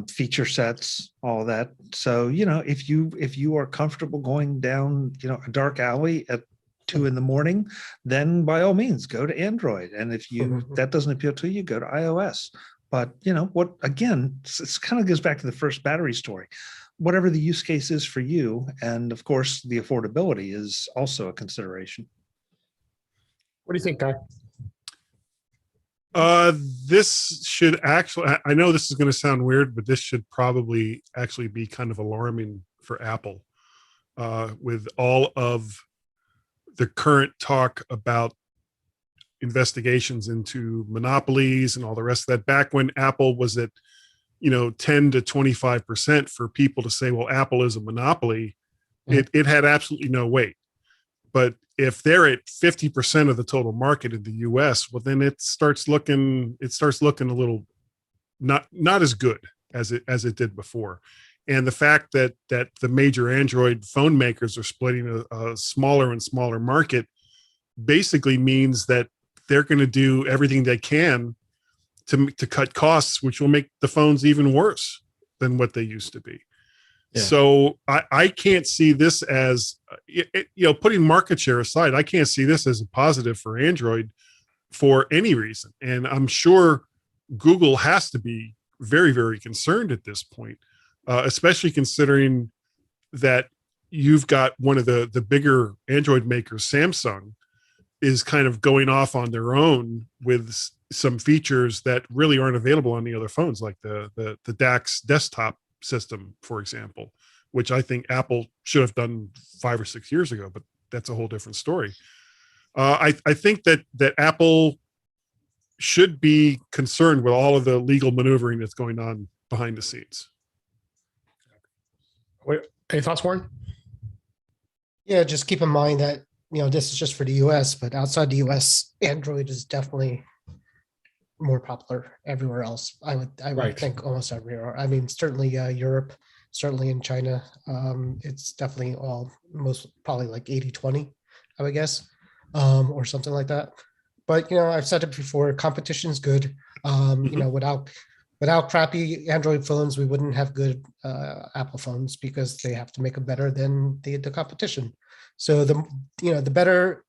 feature sets, all that. So, if you are comfortable going down, a dark alley at 2 a.m, then by all means go to Android. And if that doesn't appeal to you, go to iOS. But again, it kind of goes back to the first battery story. Whatever the use case is for you, and of course the affordability is also a consideration. What do you think, Guy? This should actually, I know this is going to sound weird, but this should probably actually be kind of alarming for Apple, with all of the current talk about investigations into monopolies and all the rest of that. Back when Apple was at 10 to 25% for people to say, well, Apple is a monopoly, it had absolutely no weight. But if they're at 50% of the total market in the US, well, then it starts looking a little not as good as it did before. And the fact that the major Android phone makers are splitting a smaller and smaller market basically means that they're going to do everything they can to cut costs, which will make the phones even worse than what they used to be. Yeah. So I can't see this as, putting market share aside, I can't see this as a positive for Android for any reason. And I'm sure Google has to be very, very concerned at this point, especially considering that you've got one of the bigger Android makers, Samsung, is kind of going off on their own with some features that really aren't available on the other phones, like the DAX desktop system, for example, which I think Apple should have done 5 or 6 years ago, but that's a whole different story. I think that Apple should be concerned with all of the legal maneuvering that's going on behind the scenes. Wait, any thoughts, Warren? Yeah, just keep in mind that, this is just for the US, but outside the US, Android is definitely more popular everywhere else. I would think almost everywhere. I mean, certainly Europe, certainly in China. It's definitely probably like 80-20, I would guess, or something like that. But, I've said it before, competition is good. Without crappy Android phones, we wouldn't have good Apple phones, because they have to make them better than the competition. So the better,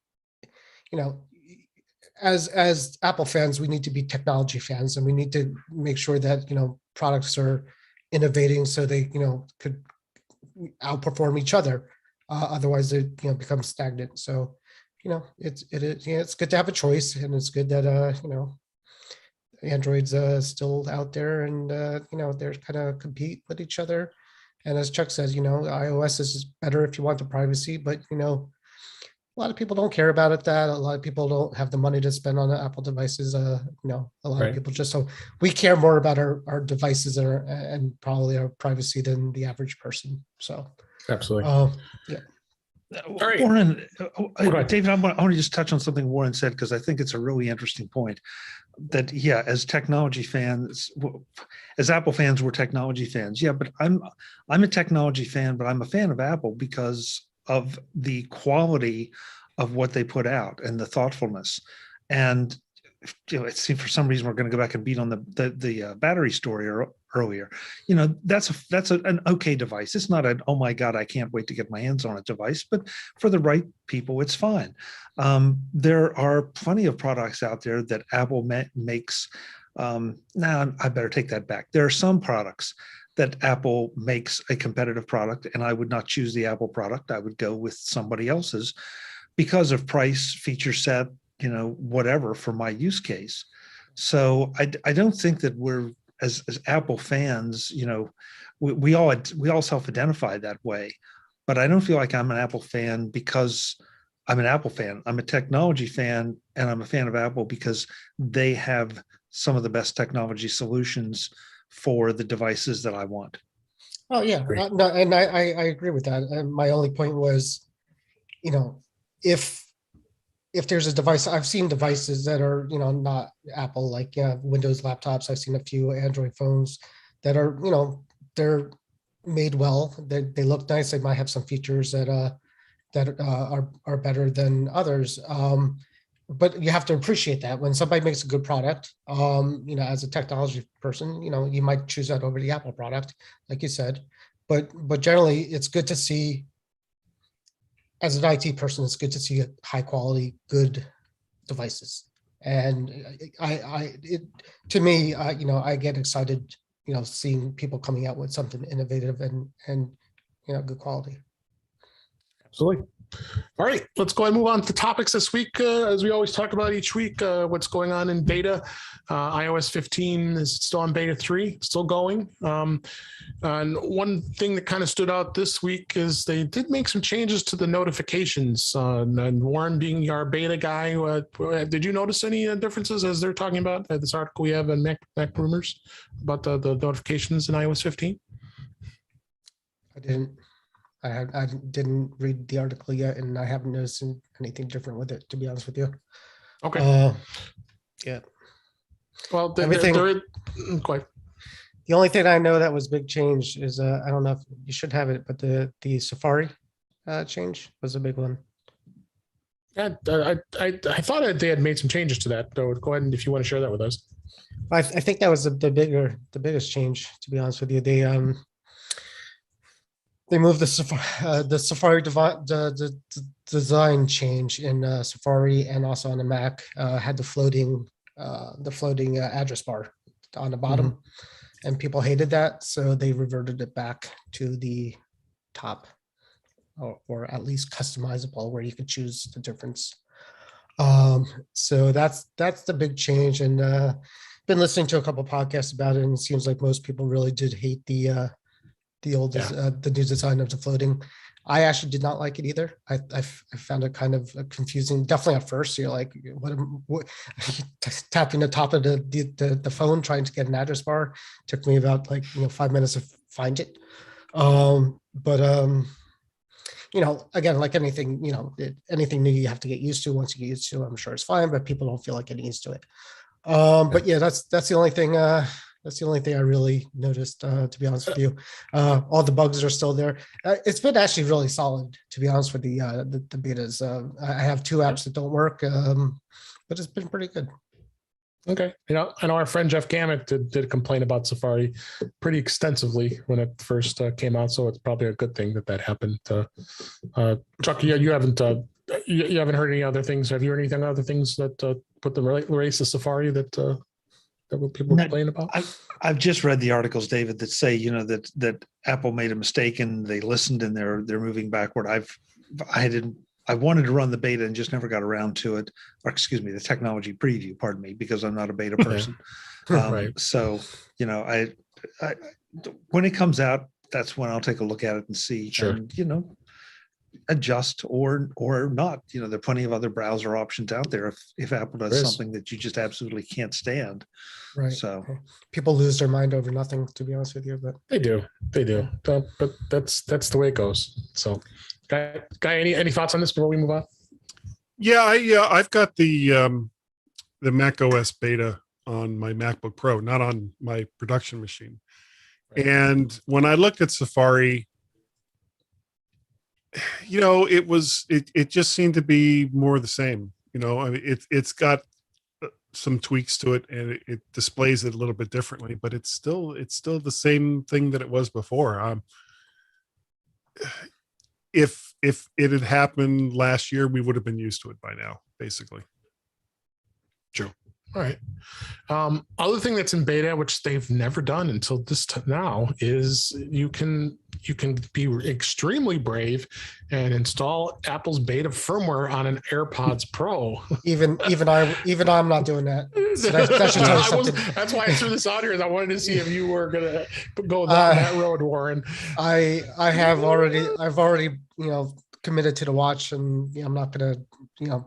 as Apple fans, we need to be technology fans, and we need to make sure that, products are innovating so they, could outperform each other. Otherwise they, become stagnant. So, it's good to have a choice, and it's good that, Android's still out there, and, they're kind of compete with each other. And as Chuck says, iOS is better if you want the privacy, but, a lot of people don't care about it. A lot of people don't have the money to spend on the Apple devices. A lot of people so we care more about our devices and probably our privacy than the average person. So absolutely. Yeah. All right. Warren, David, I want to just touch on something Warren said, because I think it's a really interesting point. That as technology fans, as Apple fans, we're technology fans. Yeah, but I'm a technology fan, but I'm a fan of Apple because of the quality of what they put out and the thoughtfulness. And it seemed for some reason we're going to go back and beat on the battery story earlier. That's an okay device. It's not an, oh my God, I can't wait to get my hands on a device, but for the right people, it's fine. There are plenty of products out there that Apple makes. Now I better take that back. There are some products that Apple makes a competitive product, and I would not choose the Apple product. I would go with somebody else's because of price, feature set, whatever for my use case. So I don't think that we're as Apple fans, we all self-identify that way, but I don't feel like I'm an Apple fan because I'm an Apple fan. I'm a technology fan, and I'm a fan of Apple because they have some of the best technology solutions for the devices that I want. Oh yeah, no, and I agree with that. And my only point was, if there's a device, I've seen devices that are, not Apple, like Windows laptops. I've seen a few Android phones that are, they're made well. They look nice. They might have some features that are better than others. But you have to appreciate that when somebody makes a good product, as a technology person, you might choose that over the Apple product, like you said. But generally, it's good to see, as an IT person, it's good to see high quality, good devices. And to me, I get excited, seeing people coming out with something innovative and good quality. Absolutely. All right, let's go ahead and move on to topics this week. As we always talk about each week, what's going on in beta. iOS 15 is still on beta 3, still going. And one thing that kind of stood out this week is they did make some changes to the notifications. And Warren, being our beta guy, did you notice any differences as they're talking about this article we have in Mac Rumors about the notifications in iOS 15? I didn't. I didn't read the article yet, and I haven't noticed anything different with it, to be honest with you. Okay. Yeah. Well, quite. The only thing I know that was big change is I don't know if you should have it, but the Safari change was a big one. Yeah, I thought they had made some changes to that. So go ahead and if you want to share that with us. I think that was the biggest change, to be honest with you. They moved the Safari design change in Safari, and also on the Mac had the floating address bar on the bottom, and people hated that, so they reverted it back to the top, or at least customizable, where you could choose the difference. So that's the big change, and been listening to a couple podcasts about it, and it seems like most people really did hate the new design of the floating. I actually did not like it either. I found it kind of confusing. Definitely at first, you're like, what tapping the top of the phone trying to get an address bar took me about 5 minutes to find it. Again, like anything, anything new you have to get used to. Once you get used to it, I'm sure it's fine, but people don't feel like getting used to it. But yeah, that's the only thing. That's the only thing I really noticed, to be honest with you. All the bugs are still there. It's been actually really solid, to be honest with the betas. I have 2 apps that don't work, but it's been pretty good. Okay. I know our friend Jeff Gamet did complain about Safari pretty extensively when it first came out. So it's probably a good thing that happened. Chuck, you haven't heard any other things. Have you heard anything other things that put the race to Safari that people complain about? I've just read the articles, David, that say that Apple made a mistake and they listened and they're moving backward. I wanted to run the beta and just never got around to it, or excuse me, the technology preview. Pardon me, because I'm not a beta person. Right. So I when it comes out, that's when I'll take a look at it and see. Sure. And, adjust or not. There are plenty of other browser options out there if Apple does something that you just absolutely can't stand. Right. So people lose their mind over nothing, to be honest with you, but they do. But that's the way it goes. So guy, any thoughts on this before we move on? Yeah, I've got the Mac OS beta on my MacBook Pro, not on my production machine. Right. And when I looked at Safari, it just seemed to be more of the same. I mean, it's got some tweaks to it, and it displays it a little bit differently, but it's still the same thing that it was before. If it had happened last year, we would have been used to it by now, basically. True. All right. Other thing that's in beta, which they've never done until this now, is you can be extremely brave and install Apple's beta firmware on an AirPods Pro. Even I'm not doing that. So that should tell you something. That's why I threw this out here. Is I wanted to see if you were gonna go down that road, Warren. I've already committed to the watch, and I'm not gonna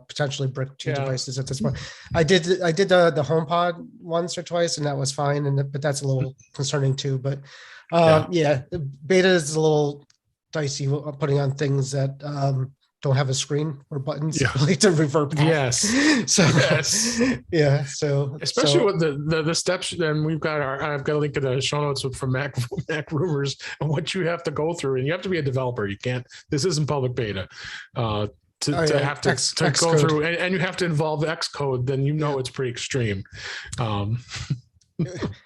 potentially brick two devices at this point. I did the HomePod once or twice, and that was fine, but that's a little concerning too. But beta is a little dicey putting on things that don't have a screen or buttons to revert back. Yes. So especially with the steps, and I've got a link in the show notes from Mac Rumors and what you have to go through, and you have to be a developer. You can't. This isn't public beta. To have to go through, and you have to involve Xcode, then it's pretty extreme.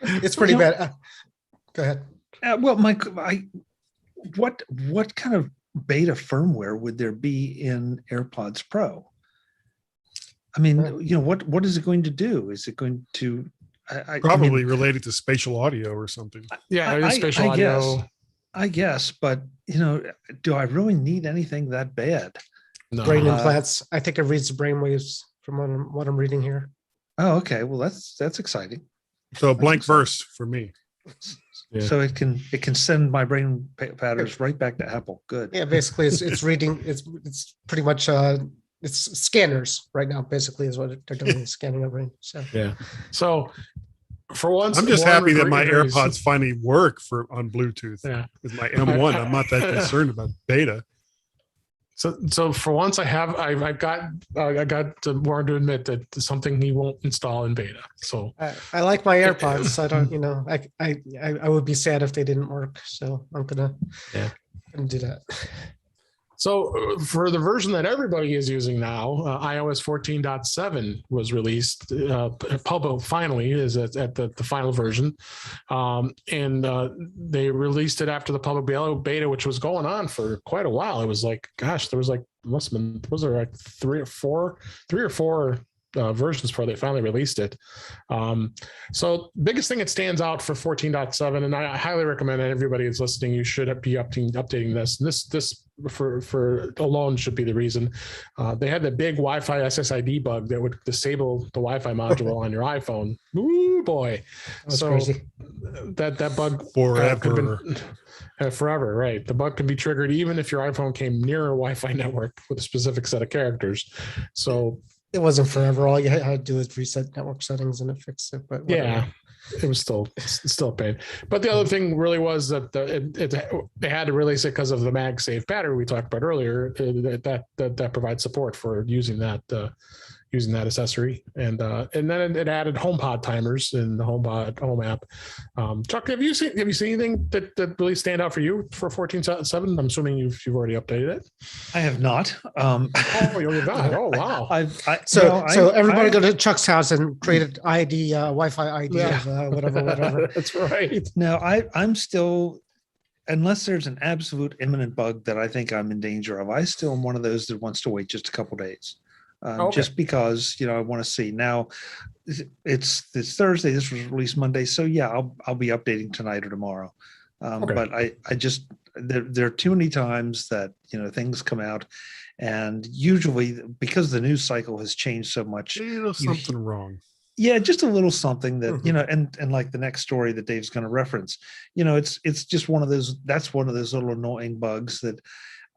It's pretty bad. Go ahead. Well, Mike, what kind of beta firmware would there be in AirPods Pro? I mean, what is it going to do? Is it going to probably related to spatial audio or something? Yeah, it is spatial audio. I guess, but do I really need anything that bad? No. Brain implants. I think it reads the brain waves from what I'm reading here. Oh, okay. Well, that's exciting. So a blank verse for me. Yeah. So it can send my brain patterns right back to Apple. Good. Yeah, basically it's reading. It's pretty much it's scanners right now. Basically, is what they're doing, is scanning our brain. So yeah. So for once, I'm just happy that my AirPods finally work on Bluetooth. Yeah. With my M1, I'm not that concerned about beta. So for once, I got Warren to admit that it's something he won't install in beta. So I like my AirPods. I don't, I would be sad if they didn't work. So I'm gonna do that. So for the version that everybody is using now, iOS 14.7 was released. Public finally is at the final version, and they released it after the public beta, which was going on for quite a while. It was like, gosh, there was like three or four versions before they finally released it. So biggest thing that stands out for 14.7, and I highly recommend that everybody who's listening, you should be updating this. And this for alone should be the reason. They had the big Wi-Fi SSID bug that would disable the Wi-Fi module on your iPhone. Ooh boy. That's crazy. That bug forever. Forever, right? The bug can be triggered even if your iPhone came near a Wi-Fi network with a specific set of characters. So it wasn't forever. All you had to do is reset network settings and it fixed it. But whatever. Yeah, it was still a pain. But the other thing really was that they had to release it because of the MagSafe battery we talked about earlier. That provides support for using that accessory, and then it added HomePod timers in the HomePod home app. Chuck, have you seen anything that really stand out for you for 14.7? I'm assuming you've already updated it. I have not. Oh, you're not. Oh, wow. So everybody go to Chuck's house and create an ID, Wi-Fi ID of whatever. That's right. Now I'm still, unless there's an absolute imminent bug that I think I'm in danger of, I still am one of those that wants to wait just a couple days. Just because I want to see. Now it's Thursday. This was released Monday, so I'll be updating tonight or tomorrow. But I just there are too many times that things come out, and usually because the news cycle has changed so much, something wrong. Yeah, just a little something that and like the next story that Dave's going to reference. It's just one of those. That's one of those little annoying bugs that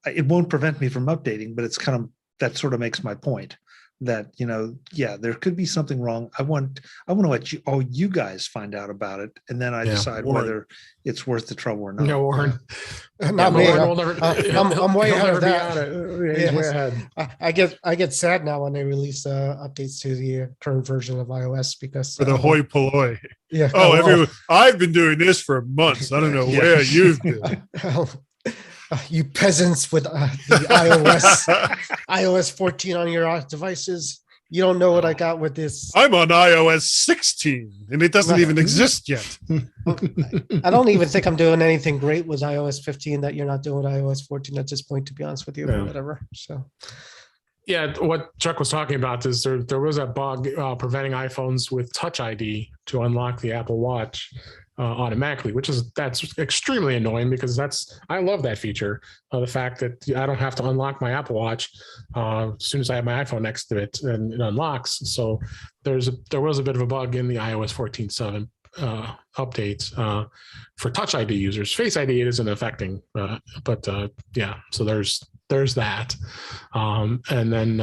it won't prevent me from updating, but it's kind of. That sort of makes my point that, there could be something wrong. I want to let you guys find out about it. And then I decide whether it's worth the trouble or not. No, Warren. Not me. I'm way ahead of that. Way ahead. I get sad now when they release updates to the current version of iOS because for the hoi polloi. Yeah. I've been doing this for months. I don't know where you've been. You peasants with the iOS 14 on your devices, You don't know what I got with this. I'm on iOS 16 and it doesn't even exist yet. I don't even think I'm doing anything great with iOS 15 that you're not doing with iOS 14 at this point, to be honest with you, Yeah. or whatever. So Yeah, what Chuck was talking about is there was a bug preventing iPhones with Touch ID to unlock the Apple Watch automatically, that's extremely annoying because I love that feature. The fact that I don't have to unlock my Apple Watch as soon as I have my iPhone next to it and it unlocks. So there was a bit of a bug in the iOS 14.7 updates for Touch ID users. Face ID it isn't affecting, but yeah. So there's that, and then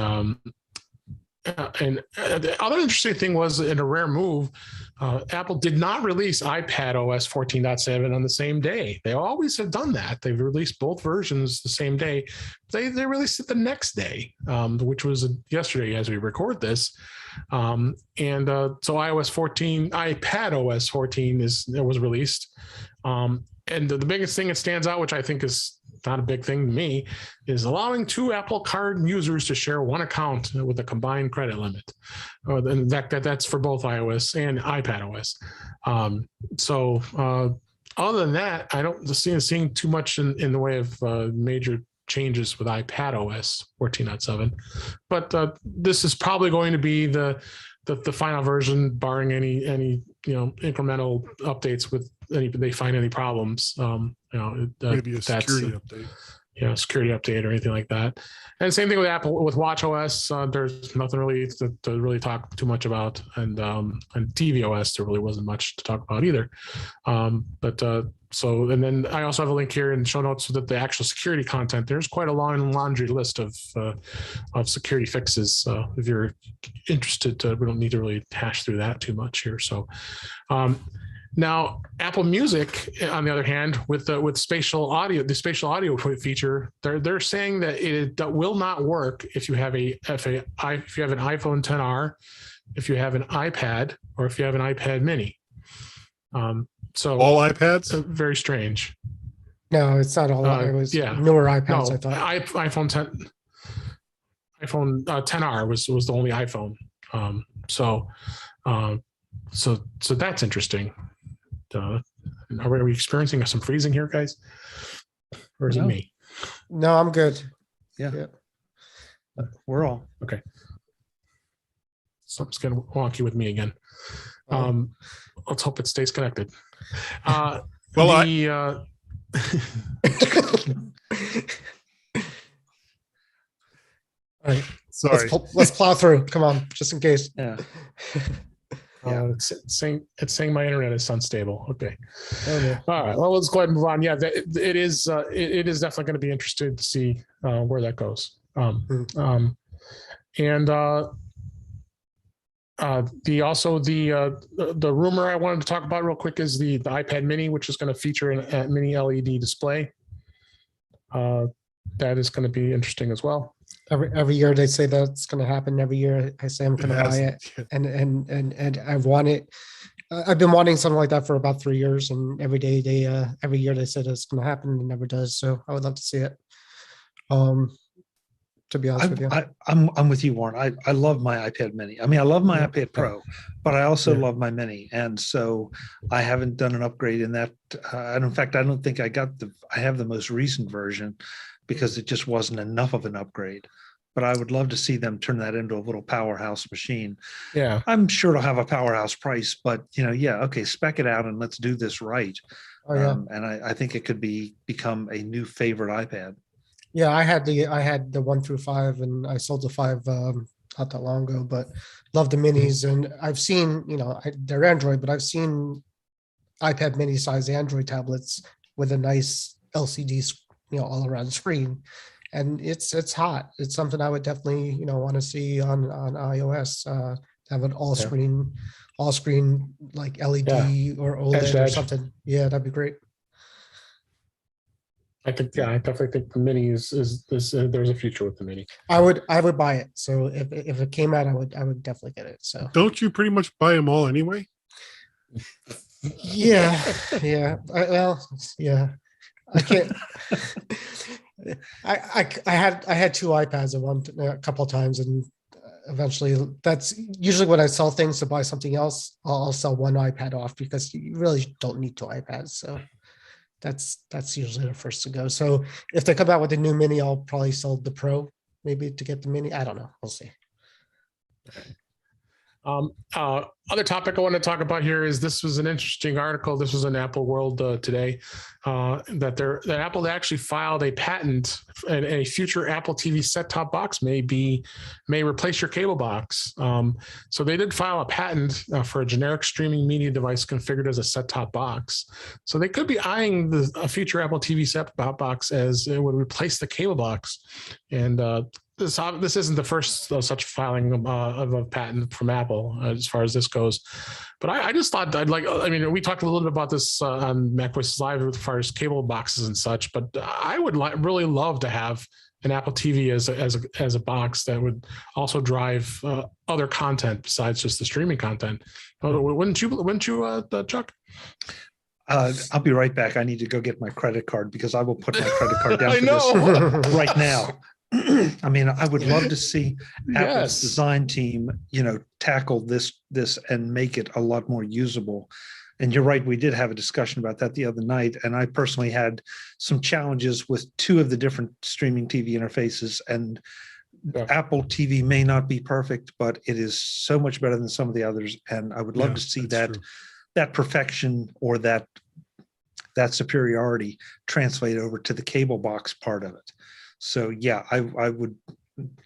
the other interesting thing was, in a rare move, Apple did not release iPad OS 14.7 on the same day. They always have done that. They've released both versions the same day. They released it the next day, which was yesterday as we record this. So iOS 14, iPad OS 14 was released. And the biggest thing that stands out, which I think is not a big thing to me, is allowing 2 Apple Card users to share one account with a combined credit limit. In fact, that's for both iOS and iPad OS. Other than that, I don't seeing too much in the way of major changes with iPad OS 14.7. But this is probably going to be the final version, barring any incremental updates with they find any problems. Maybe a security update. Security update or anything like that. And same thing with Apple with Watch OS. There's nothing really to really talk too much about, and tvOS there really wasn't much to talk about either. And then I also have a link here in the show notes so that the actual security content. There's quite a long laundry list of security fixes. If you're interested, we don't need to really hash through that too much here. So. Now, Apple Music, on the other hand, with spatial audio, the spatial audio feature, they're saying that that will not work if you have an iPhone 10R, if you have an iPad, or if you have an iPad Mini. So all iPads? Very strange. no, it's not all. It was newer iPads. No, I thought iPhone 10R was the only iPhone. So that's interesting. Are we experiencing some freezing here, guys? Or is it me? No, I'm good. Yeah. We're all okay. Something's getting wonky with me again. Let's hope it stays connected. All right. Sorry. Let's plow through. Come on, just in case. yeah. It's saying my internet is unstable. Okay. Oh, yeah. All right. Well, let's go ahead and move on. Yeah, it is definitely going to be interesting to see where that goes. The rumor I wanted to talk about real quick is the iPad Mini, which is going to feature a mini LED display. That is going to be interesting as well. Every year they say that's going to happen. Every year I say I'm going to buy it, and I've wanted. I've been wanting something like that for about 3 years, and every year they said it's going to happen, and it never does. So I would love to see it. To be honest with you, I'm with you, Warren. I love my iPad Mini. I mean, I love my iPad Pro, but I also love my Mini, and so I haven't done an upgrade in that. And in fact, I don't think I have the most recent version because it just wasn't enough of an upgrade. But I would love to see them turn that into a little powerhouse machine. Yeah, I'm sure it'll have a powerhouse price, but okay, spec it out and let's do this right. Oh, yeah. And I think it could become a new favorite iPad. Yeah, I had the 1 through 5, and I sold the 5 not that long ago. But love the minis, and I've seen they're Android, but I've seen iPad Mini size Android tablets with a nice LCD all around the screen, and it's hot. It's something I would definitely want to see on iOS. Have an all screen like LED or OLED or something. Yeah, that'd be great. I definitely think the Mini is there's a future with the Mini. I would buy it. So if it came out, I would definitely get it. So don't you pretty much buy them all anyway? Yeah. I can't. I had 2 iPads at a couple of times, and eventually that's usually when I sell things to buy something else, I'll sell one iPad off because you really don't need two iPads. So that's usually the first to go. So if they come out with a new mini, I'll probably sell the Pro maybe to get the mini. I don't know. We'll see. Other topic I want to talk about here is this was an interesting article. This was in Apple World today that Apple actually filed a patent and a future Apple TV set-top box may replace your cable box. So they did file a patent for a generic streaming media device configured as a set-top box. So they could be eyeing a future Apple TV set-top box as it would replace the cable box. And this isn't the first such filing of a patent from Apple as far as this goes. But I just thought we talked a little bit about this on Mac Voices Live as far as cable boxes and such, but I would really love to have an Apple TV as a box that would also drive other content besides just the streaming content. Wouldn't you, Chuck? I'll be right back. I need to go get my credit card because I will put my credit card down I for know. this right now. I mean, I would love to see Apple's Yes. design team, tackle this and make it a lot more usable. And you're right, we did have a discussion about that the other night. And I personally had some challenges with two of the different streaming TV interfaces. And Yeah. Apple TV may not be perfect, but it is so much better than some of the others. And I would love Yeah, to see that's that true. perfection or that superiority translate over to the cable box part of it. So yeah,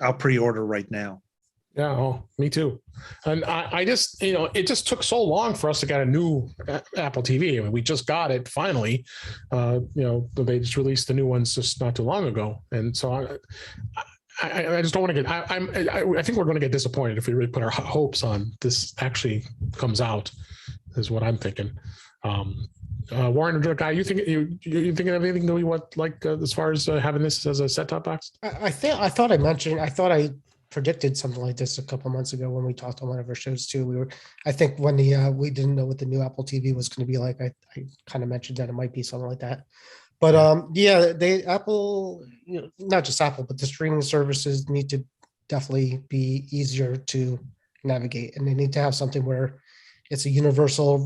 I'll pre-order right now. Yeah, me too. And I just, it just took so long for us to get a new Apple TV. I mean, we just got it finally. They just released the new ones just not too long ago, and so I just don't want to get. I think we're going to get disappointed if we really put our hopes on this actually comes out. Is what I'm thinking. Warren, guy, you thinking of anything that we want as far as having this as a set-top box? I thought I predicted something like this a couple months ago when we talked on one of our shows too. I think when we didn't know what the new Apple TV was going to be like, I kind of mentioned that it might be something like that. But Apple, not just Apple, but the streaming services need to definitely be easier to navigate, and they need to have something where it's a universal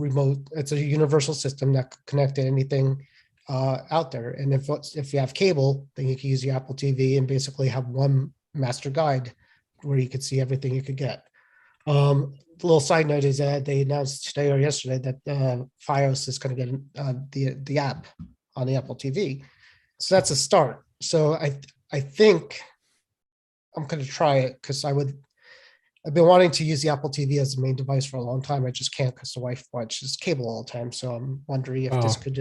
system that can connect to anything out there. And if you have cable, then you can use the Apple TV and basically have one master guide where you could see everything you could get. The little side note is that they announced today or yesterday that FiOS is going to get the app on the Apple TV. So that's a start. So I think I'm going to try it because I've been wanting to use the Apple TV as the main device for a long time. I just can't because the wife watches cable all the time. So I'm wondering if this could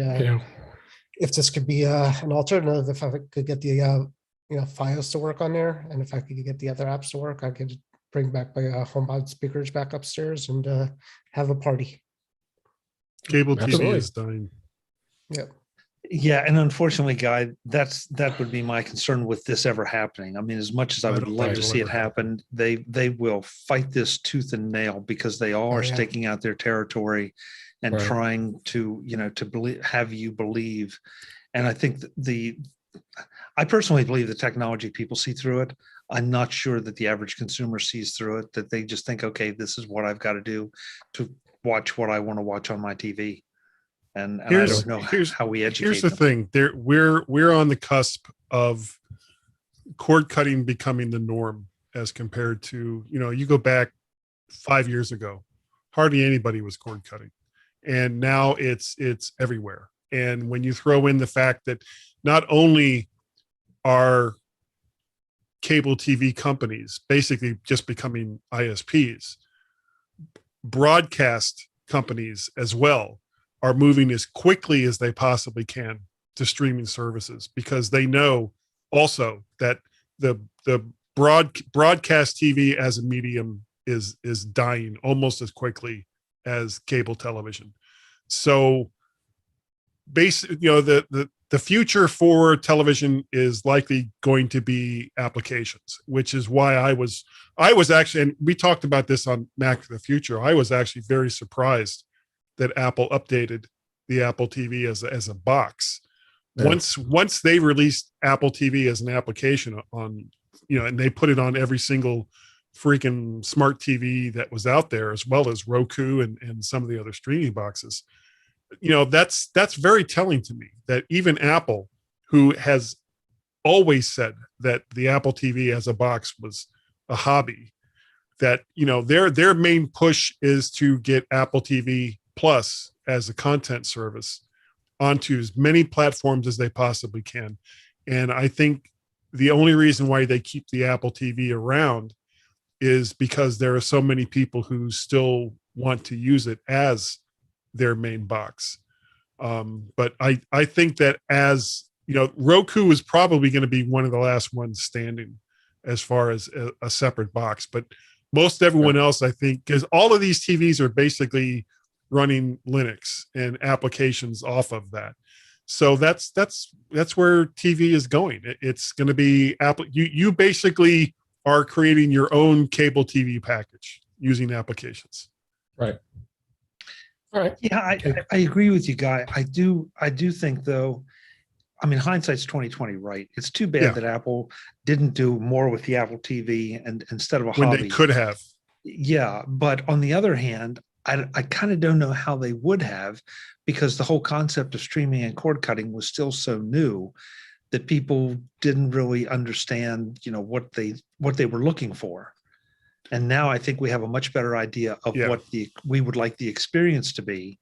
be an alternative. If I could get the FiOS to work on there, and if I could get the other apps to work, I could bring back my HomePod speakers back upstairs and have a party. Cable Absolutely. TV is dying. Yep. Yeah, and unfortunately, Guy, that would be my concern with this ever happening. I mean, as much as I would don't love think to it'll see it ever happen, they will fight this tooth and nail because they all are yeah. staking out their territory and Right. trying to have you believe. And I think I personally believe the technology people see through it. I'm not sure that the average consumer sees through it, that they just think, okay, this is what I've got to do to watch what I want to watch on my TV. And I don't know how we educate Here's the them. thing: we're on the cusp of cord cutting becoming the norm, as compared to you go back 5 years ago, hardly anybody was cord cutting, and now it's everywhere. And when you throw in the fact that not only are cable TV companies basically just becoming ISPs, broadcast companies as well are moving as quickly as they possibly can to streaming services, because they know also that the broadcast TV as a medium is dying almost as quickly as cable television. So basically, the future for television is likely going to be applications, which is why I was actually, and we talked about this on Mac for the Future, I was actually very surprised that Apple updated the Apple TV as a box. Yeah. Once they released Apple TV as an application on, and they put it on every single freaking smart TV that was out there, as well as Roku and some of the other streaming boxes. That's very telling to me that even Apple, who has always said that the Apple TV as a box was a hobby, that their main push is to get Apple TV Plus as a content service onto as many platforms as they possibly can. And I think the only reason why they keep the Apple TV around is because there are so many people who still want to use it as their main box. But I think that, as Roku is probably going to be one of the last ones standing as far as a separate box. But most everyone else, I think, because all of these TVs are basically running Linux and applications off of that. So that's where TV is going. It's going to be Apple. You basically are creating your own cable TV package using applications. Right. All right. Yeah, I agree with you, Guy. I do think, though, I mean, hindsight's 2020, right? It's too bad that Apple didn't do more with the Apple TV and instead of a hobby. When they could have. Yeah, but on the other hand, I kind of don't know how they would have, because the whole concept of streaming and cord cutting was still so new that people didn't really understand, what they were looking for. And now I think we have a much better idea of what we would like the experience to be.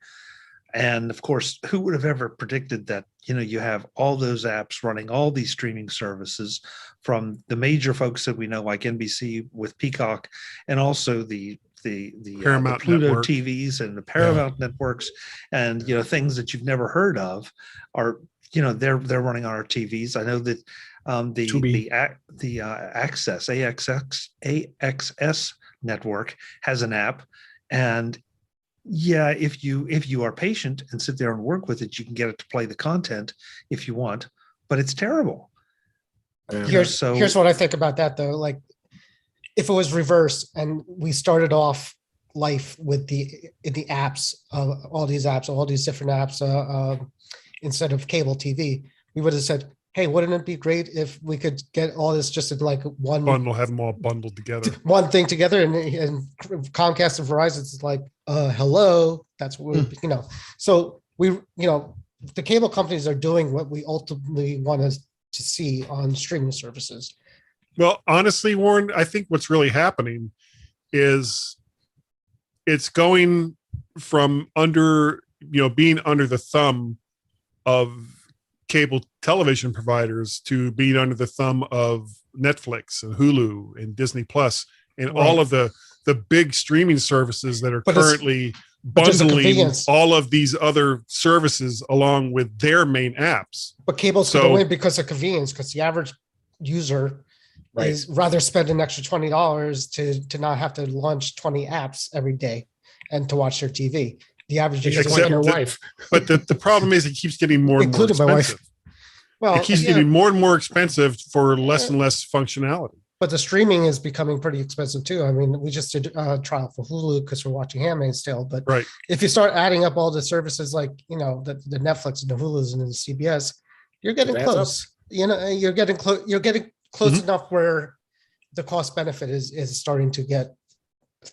And of course, who would have ever predicted that, you have all those apps running all these streaming services from the major folks that we know, like NBC with Peacock, and also the Paramount Pluto Network. TVs and the Paramount networks, and things that you've never heard of are they're running on our TVs. I know that the AXS network has an app, and if you are patient and sit there and work with it, you can get it to play the content if you want, but it's terrible. Here's what I think about that, though. Like, if it was reversed and we started off life with the apps, all these different apps, instead of cable TV, we would have said, hey, wouldn't it be great if we could get all this just in like one bundle, have them all bundled together, one thing together, and Comcast and Verizon is like, hello, that's what So the cable companies are doing what we ultimately want to see on streaming services. Well, honestly, Warren, I think what's really happening is it's going from being under the thumb of cable television providers to being under the thumb of Netflix and Hulu and Disney Plus and all of the big streaming services that are currently bundling all of these other services along with their main apps. But cable's going to win because of convenience, because the average user is rather spend an extra $20 to not have to launch 20 apps every day and to watch their TV. The average user except your wife. But the problem is it keeps getting more and more expensive. My wife. Well, it keeps getting more and more expensive for less and less functionality. But the streaming is becoming pretty expensive too. I mean, we just did a trial for Hulu because we're watching Handmaid's Tale. But if you start adding up all the services like the Netflix and the Hulus and the CBS, you're getting close. You're getting close. You're getting close enough where the cost benefit is starting to get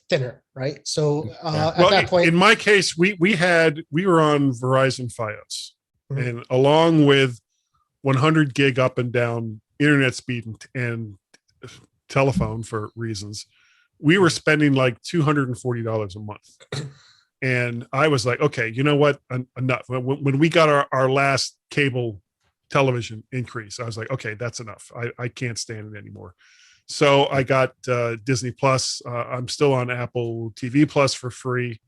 thinner, right? So at that point, in my case, we were on Verizon FiOS, and along with 100 gig up and down internet speed and telephone for reasons, we were spending like $240 a month. And I was like, okay, you know what? Enough. When we got our last cable television increase, I was like, okay, that's enough. I can't stand it anymore. So I got Disney Plus. I'm still on Apple TV Plus for free.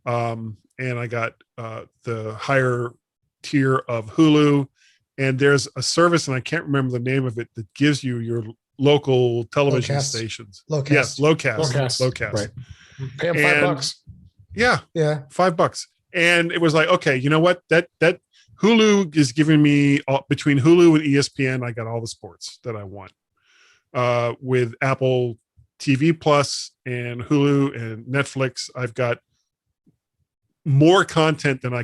And I got the higher tier of Hulu. And there's a service, and I can't remember the name of it, that gives you your local television stations. Locast. Yes, Locast. Right. Pay them $5. Yeah. $5. And it was like, okay, you know what? That Hulu is giving me between Hulu and ESPN, I got all the sports that I want. With Apple TV Plus and Hulu and Netflix, I've got more content than I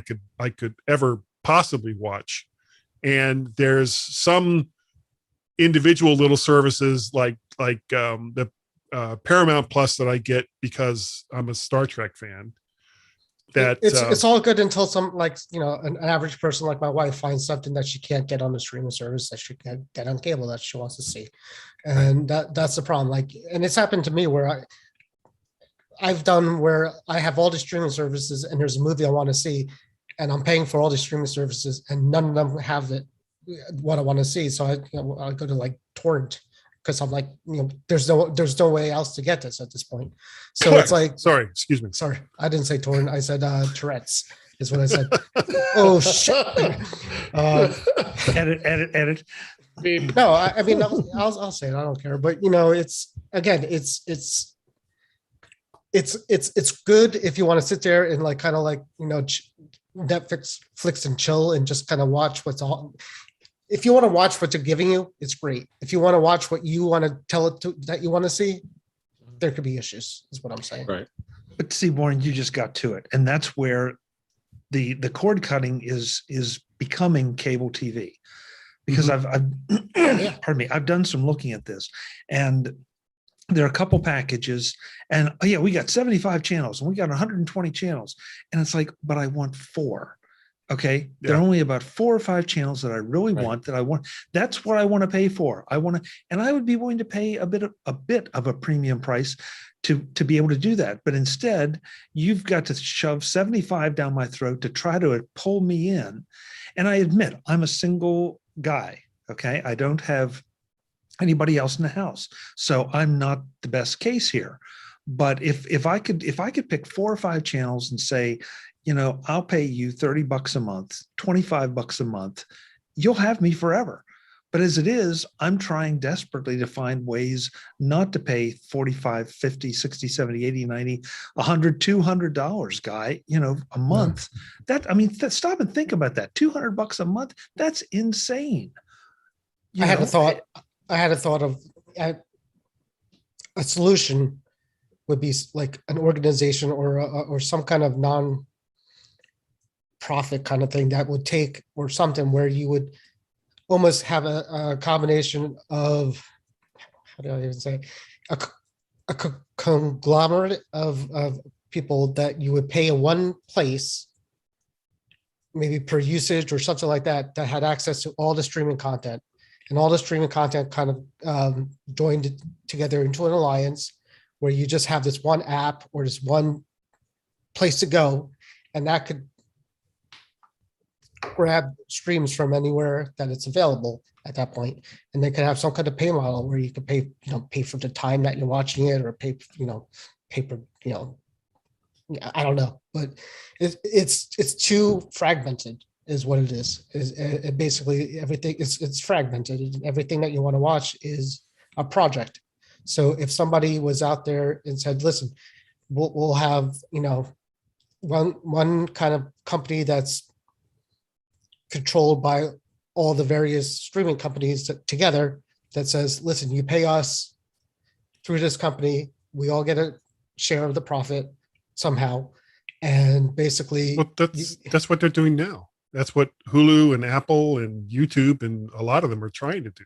could ever possibly watch. And there's some individual little services like the Paramount Plus that I get because I'm a Star Trek fan. That it's all good until some, like, an average person like my wife finds something that she can't get on the streaming service that she can't get on cable that she wants to see, and that's the problem. Like, and it's happened to me where I've done where I have all the streaming services and there's a movie I want to see, and I'm paying for all the streaming services and none of them have what I want to see. So I go to like torrent because I'm like, there's no way else to get this at this point. So it's like, sorry, excuse me. sorry, I didn't say torrent. I said Tourette's is what I said. Oh shit. Edit. No, I mean, I'll say it. I don't care. But it's good if you want to sit there and like kind of like Netflix flicks and chill and just kind of watch what's all. If you want to watch what they're giving you, it's great. If you want to watch what you want to tell it to that you want to see, there could be issues, is what I'm saying. Right. But see, Warren, you just got to it, and that's where the cord cutting is becoming cable TV, because I've pardon me, I've done some looking at this, and there are a couple packages, and we got 75 channels and we got 120 channels, and it's like, but I want 4. Okay. There are only about 4 or 5 channels that I really want, that I want. That's what I want to pay for. And I would be willing to pay a bit of a premium price to be able to do that. But instead, you've got to shove 75 down my throat to try to pull me in. And I admit, I'm a single guy. Okay. I don't have anybody else in the house, so I'm not the best case here. But if I could pick 4 or 5 channels and say, I'll pay you $30 a month, $25 a month, you'll have me forever. But as it is, I'm trying desperately to find ways not to pay $45, $50, $60, $70, $80, $90, $100, $200, guy, a month. Stop and think about that. $200 a month. That's insane. I had a thought of a solution would be like an organization or some kind of non-profit kind of thing that would take, or something where you would almost have a combination of, how do I even say, a conglomerate of people that you would pay in one place, maybe per usage or something like that, that had access to all the streaming content, and all the streaming content kind of joined together into an alliance where you just have this one app or this one place to go, and that could grab streams from anywhere that it's available at that point. And they could have some kind of pay model where you could pay for the time that you're watching it, or pay for, I don't know, but it's too fragmented is what it is. It basically everything it's fragmented, and everything that you want to watch is a project. So if somebody was out there and said, listen, we'll have, one kind of company that's controlled by all the various streaming companies together, that says, listen, you pay us through this company, we all get a share of the profit somehow. And basically, well, that's what they're doing now. That's what Hulu and Apple and YouTube and a lot of them are trying to do.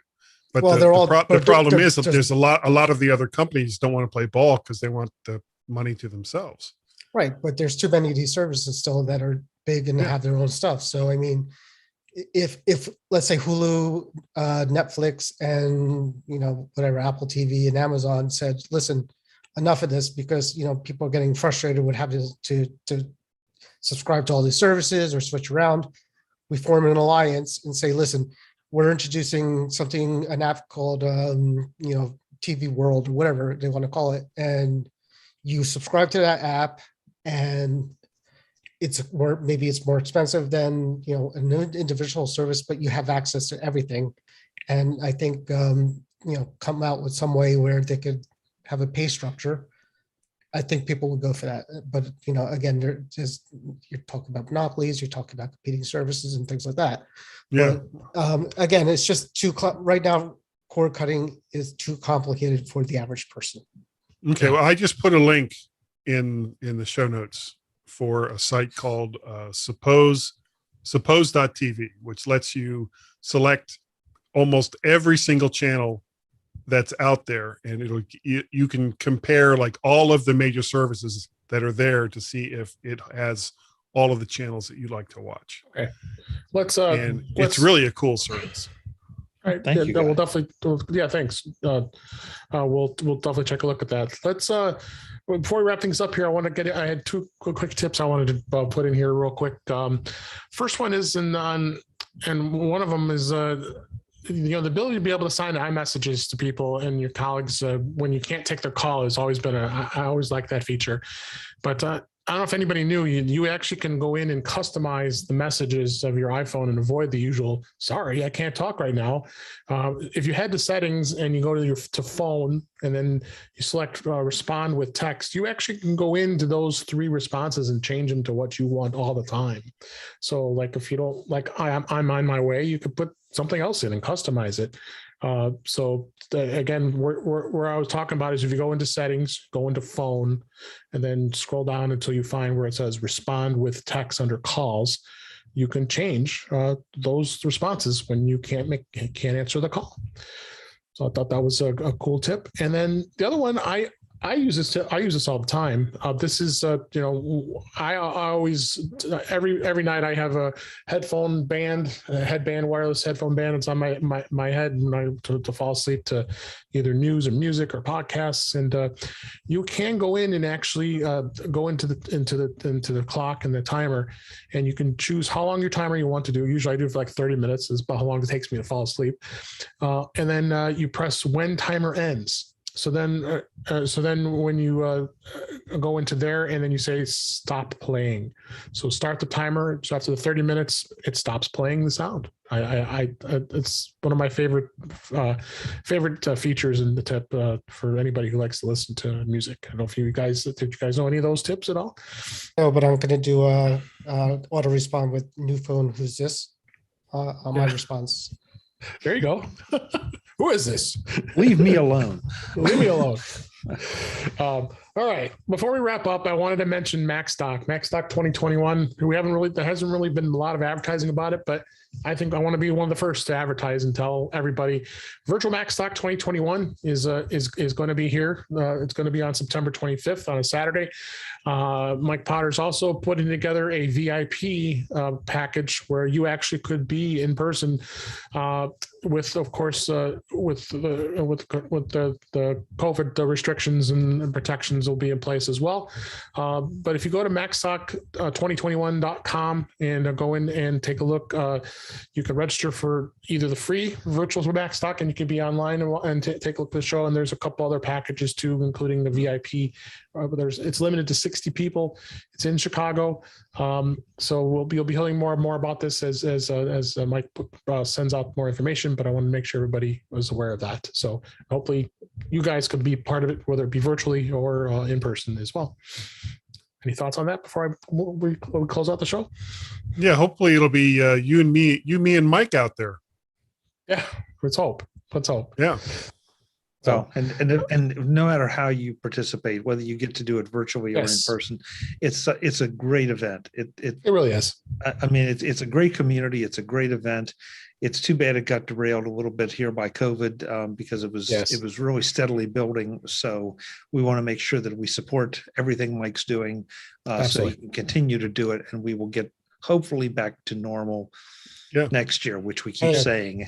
But the problem is that there's a lot of the other companies don't want to play ball because they want the money to themselves. Right. But there's too many of these services still that are big and have their own stuff. So, I mean, if let's say Hulu, Netflix, and, whatever, Apple TV and Amazon said, listen, enough of this, because, people are getting frustrated with having to subscribe to all these services or switch around. We form an alliance and say, listen, we're introducing an app called, TV World, or whatever they want to call it. And you subscribe to that app, and maybe it's more expensive than, an individual service, but you have access to everything. And I think, come out with some way where they could have a pay structure. I think people would go for that. But, again, you're talking about monopolies, you're talking about competing services and things like that. Yeah. But, again, it's just right now, cord cutting is too complicated for the average person. Okay. Well, I just put a link in the show notes for a site called suppose.tv, which lets you select almost every single channel that's out there, and you can compare like all of the major services that are there to see if it has all of the channels that you like to watch. Okay. And it's really a cool service. All right. Thank you, We'll guys. definitely. Yeah. Thanks. We'll definitely take a look at that. Let's. Before we wrap things up here, I had two quick tips I wanted to put in here real quick. First one is and one of them is the ability to be able to sign iMessages to people and your colleagues when you can't take their call has always been I always like that feature, but I don't know if anybody knew you actually can go in and customize the messages of your iPhone and avoid the usual, sorry, I can't talk right now. If you head to settings and you go to phone and then you select respond with text, you actually can go into those 3 responses and change them to what you want all the time. So like if you don't like, I'm on my way, you could put something else in and customize it. Again, where I was talking about is if you go into settings, go into phone, and then scroll down until you find where it says respond with text under calls, you can change those responses when you can't answer the call. So I thought that was a cool tip. And then the other one, I use this all the time. This is, I always, every night I have a headphone band, wireless headphone band. It's on my head when to fall asleep to either news or music or podcasts. And you can go in and actually go into the clock and the timer, and you can choose how long your timer you want to do. Usually I do it for like 30 minutes. Is about how long it takes me to fall asleep. And then you press when timer ends. So then when you go into there and then you say stop playing, so start the timer. So after the 30 minutes, it stops playing the sound. It's one of my favorite features in the tip for anybody who likes to listen to music. I don't know if did you guys know any of those tips at all? No, but I'm going to do auto respond with new phone. Who's this? On my response. There you go. Who is this? Leave me alone. Leave me alone. All right. Before we wrap up, I wanted to mention MacStock 2021. There hasn't really been a lot of advertising about it, but I think I want to be one of the first to advertise and tell everybody Virtual MacStock 2021 is going to be here. It's going to be on September 25th on a Saturday. Mike Potter's also putting together a VIP package where you actually could be in person with, of course, with the COVID restrictions and protections will be in place as well. But if you go to MacStock2021.com and go in and take a look, you can register for either the free virtuals with MacStock, and you can be online and take a look at the show. And there's a couple other packages too, including the VIP. But it's limited to 60 people. It's in Chicago. So you'll be hearing more and more about this as Mike sends out more information, but I want to make sure everybody was aware of that. So hopefully you guys can be part of it, whether it be virtually or in person as well. Any thoughts on that before we close out the show? Yeah, hopefully it'll be you, me, and Mike out there. Yeah, let's hope. Yeah. So, and no matter how you participate, whether you get to do it virtually or in person, it's a great event. It really is. I mean, it's a great community. It's a great event. It's too bad it got derailed a little bit here by COVID because it was really steadily building. So we want to make sure that we support everything Mike's doing so he can continue to do it, and we will get hopefully back to normal next year, which we keep saying.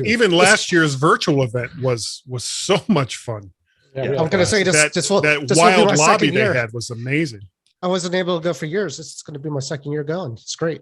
Even last year's virtual event was so much fun. Yeah, I'm going to say that wild lobby they had was amazing. I wasn't able to go for years. This is going to be my second year going. It's great.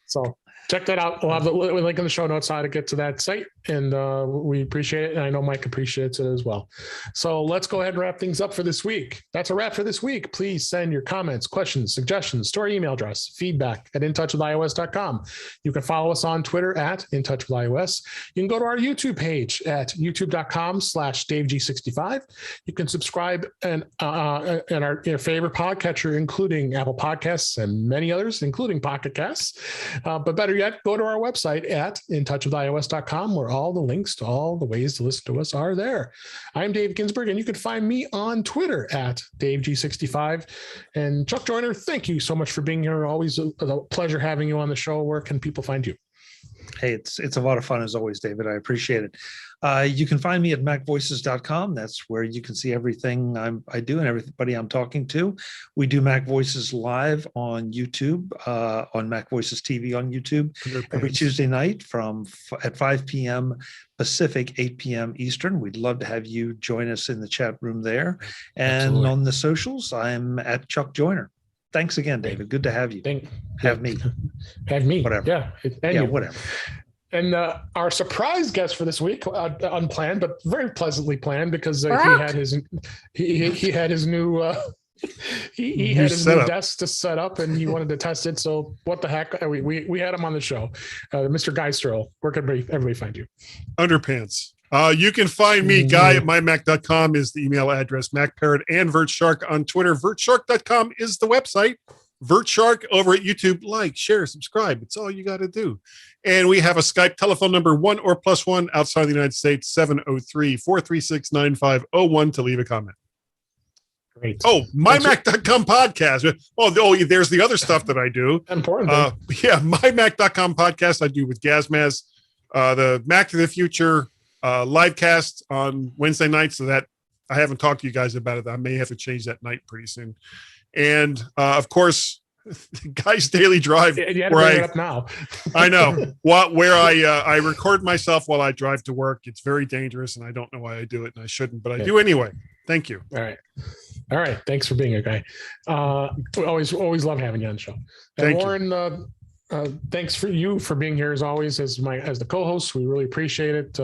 So check that out. We'll have the link in the show notes how to get to that site, and we appreciate it. And I know Mike appreciates it as well. So let's go ahead and wrap things up for this week. That's a wrap for this week. Please send your comments, questions, suggestions to our email address, feedback@intouchwithios.com. You can follow us on Twitter @intouchwithios. You can go to our YouTube page at youtube.com/DaveG65. You can subscribe and our favorite podcatcher, including Apple Podcasts and many others, including Pocket Casts. But better yet, go to our website at intouchwithios.com, where all the links to all the ways to listen to us are there. I'm Dave Ginsburg, and you can find me on Twitter at DaveG65. And Chuck Joyner, thank you so much for being here. Always a pleasure having you on the show. Where can people find you? Hey, it's a lot of fun as always, David. I appreciate it. You can find me at macvoices.com. That's where you can see everything I do and everybody I'm talking to. We do Mac Voices live on YouTube, on Mac Voices TV on YouTube every Tuesday night at 5 p.m. Pacific, 8 p.m. Eastern. We'd love to have you join us in the chat room there. And Absolutely. on the socials, I'm at Chuck Joyner. Thanks again, David. Good to have you. Have me. Whatever. Yeah. And you. Whatever. And our surprise guest for this week, unplanned but very pleasantly planned, because he had his new he had his new desk to set up, and he wanted to test it. So what the heck? We had him on the show, Mr. Guy Stroll. Where can everybody find you? Underpants. You can find me, Guy, at mymac.com is the email address, MacParrot and VertShark on Twitter. VertShark.com is the website. VertShark over at YouTube. Like, share, subscribe. It's all you got to do. And we have a Skype telephone number 1 or +1 outside the United States, 703-436-9501 to leave a comment. Great. Oh, mymac.com podcast. Oh, there's the other stuff that I do. Important. mymac.com podcast I do with Gazmaz. The Mac to the Future live cast on Wednesday nights, so that I haven't talked to you guys about it. I may have to change that night pretty soon. And of course, Guy's Daily Drive. You had to bring it up now. I know where I record myself while I drive to work. It's very dangerous, and I don't know why I do it, and I shouldn't, but I do anyway. Thank you. All right. Thanks for being here, Guy. We always love having you on the show. And Warren, thanks for being here as always as the co-host. We really appreciate it.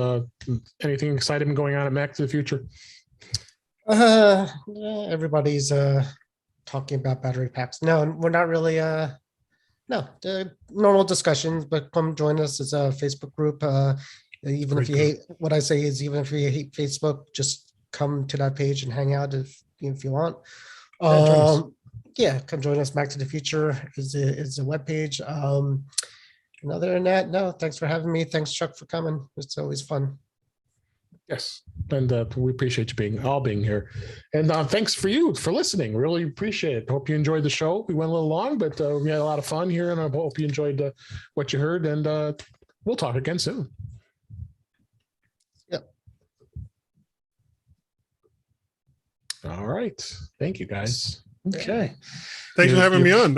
Anything exciting going on at Mac to the Future? Everybody's talking about battery packs. No, we're not really. Normal discussions, but come join us. It's a Facebook group. Even if you hate what I say is, even if you hate Facebook, just come to that page and hang out if you want. Come join us. Back to the Future is a webpage. And other than that, no, thanks for having me. Thanks, Chuck, for coming. It's always fun. Yes, and we appreciate you being here, and thanks for listening. Really appreciate it. Hope you enjoyed the show. We went a little long, but we had a lot of fun here, and I hope you enjoyed what you heard. And we'll talk again soon. Yep. All right. Thank you, guys. Okay. Thanks for having me on.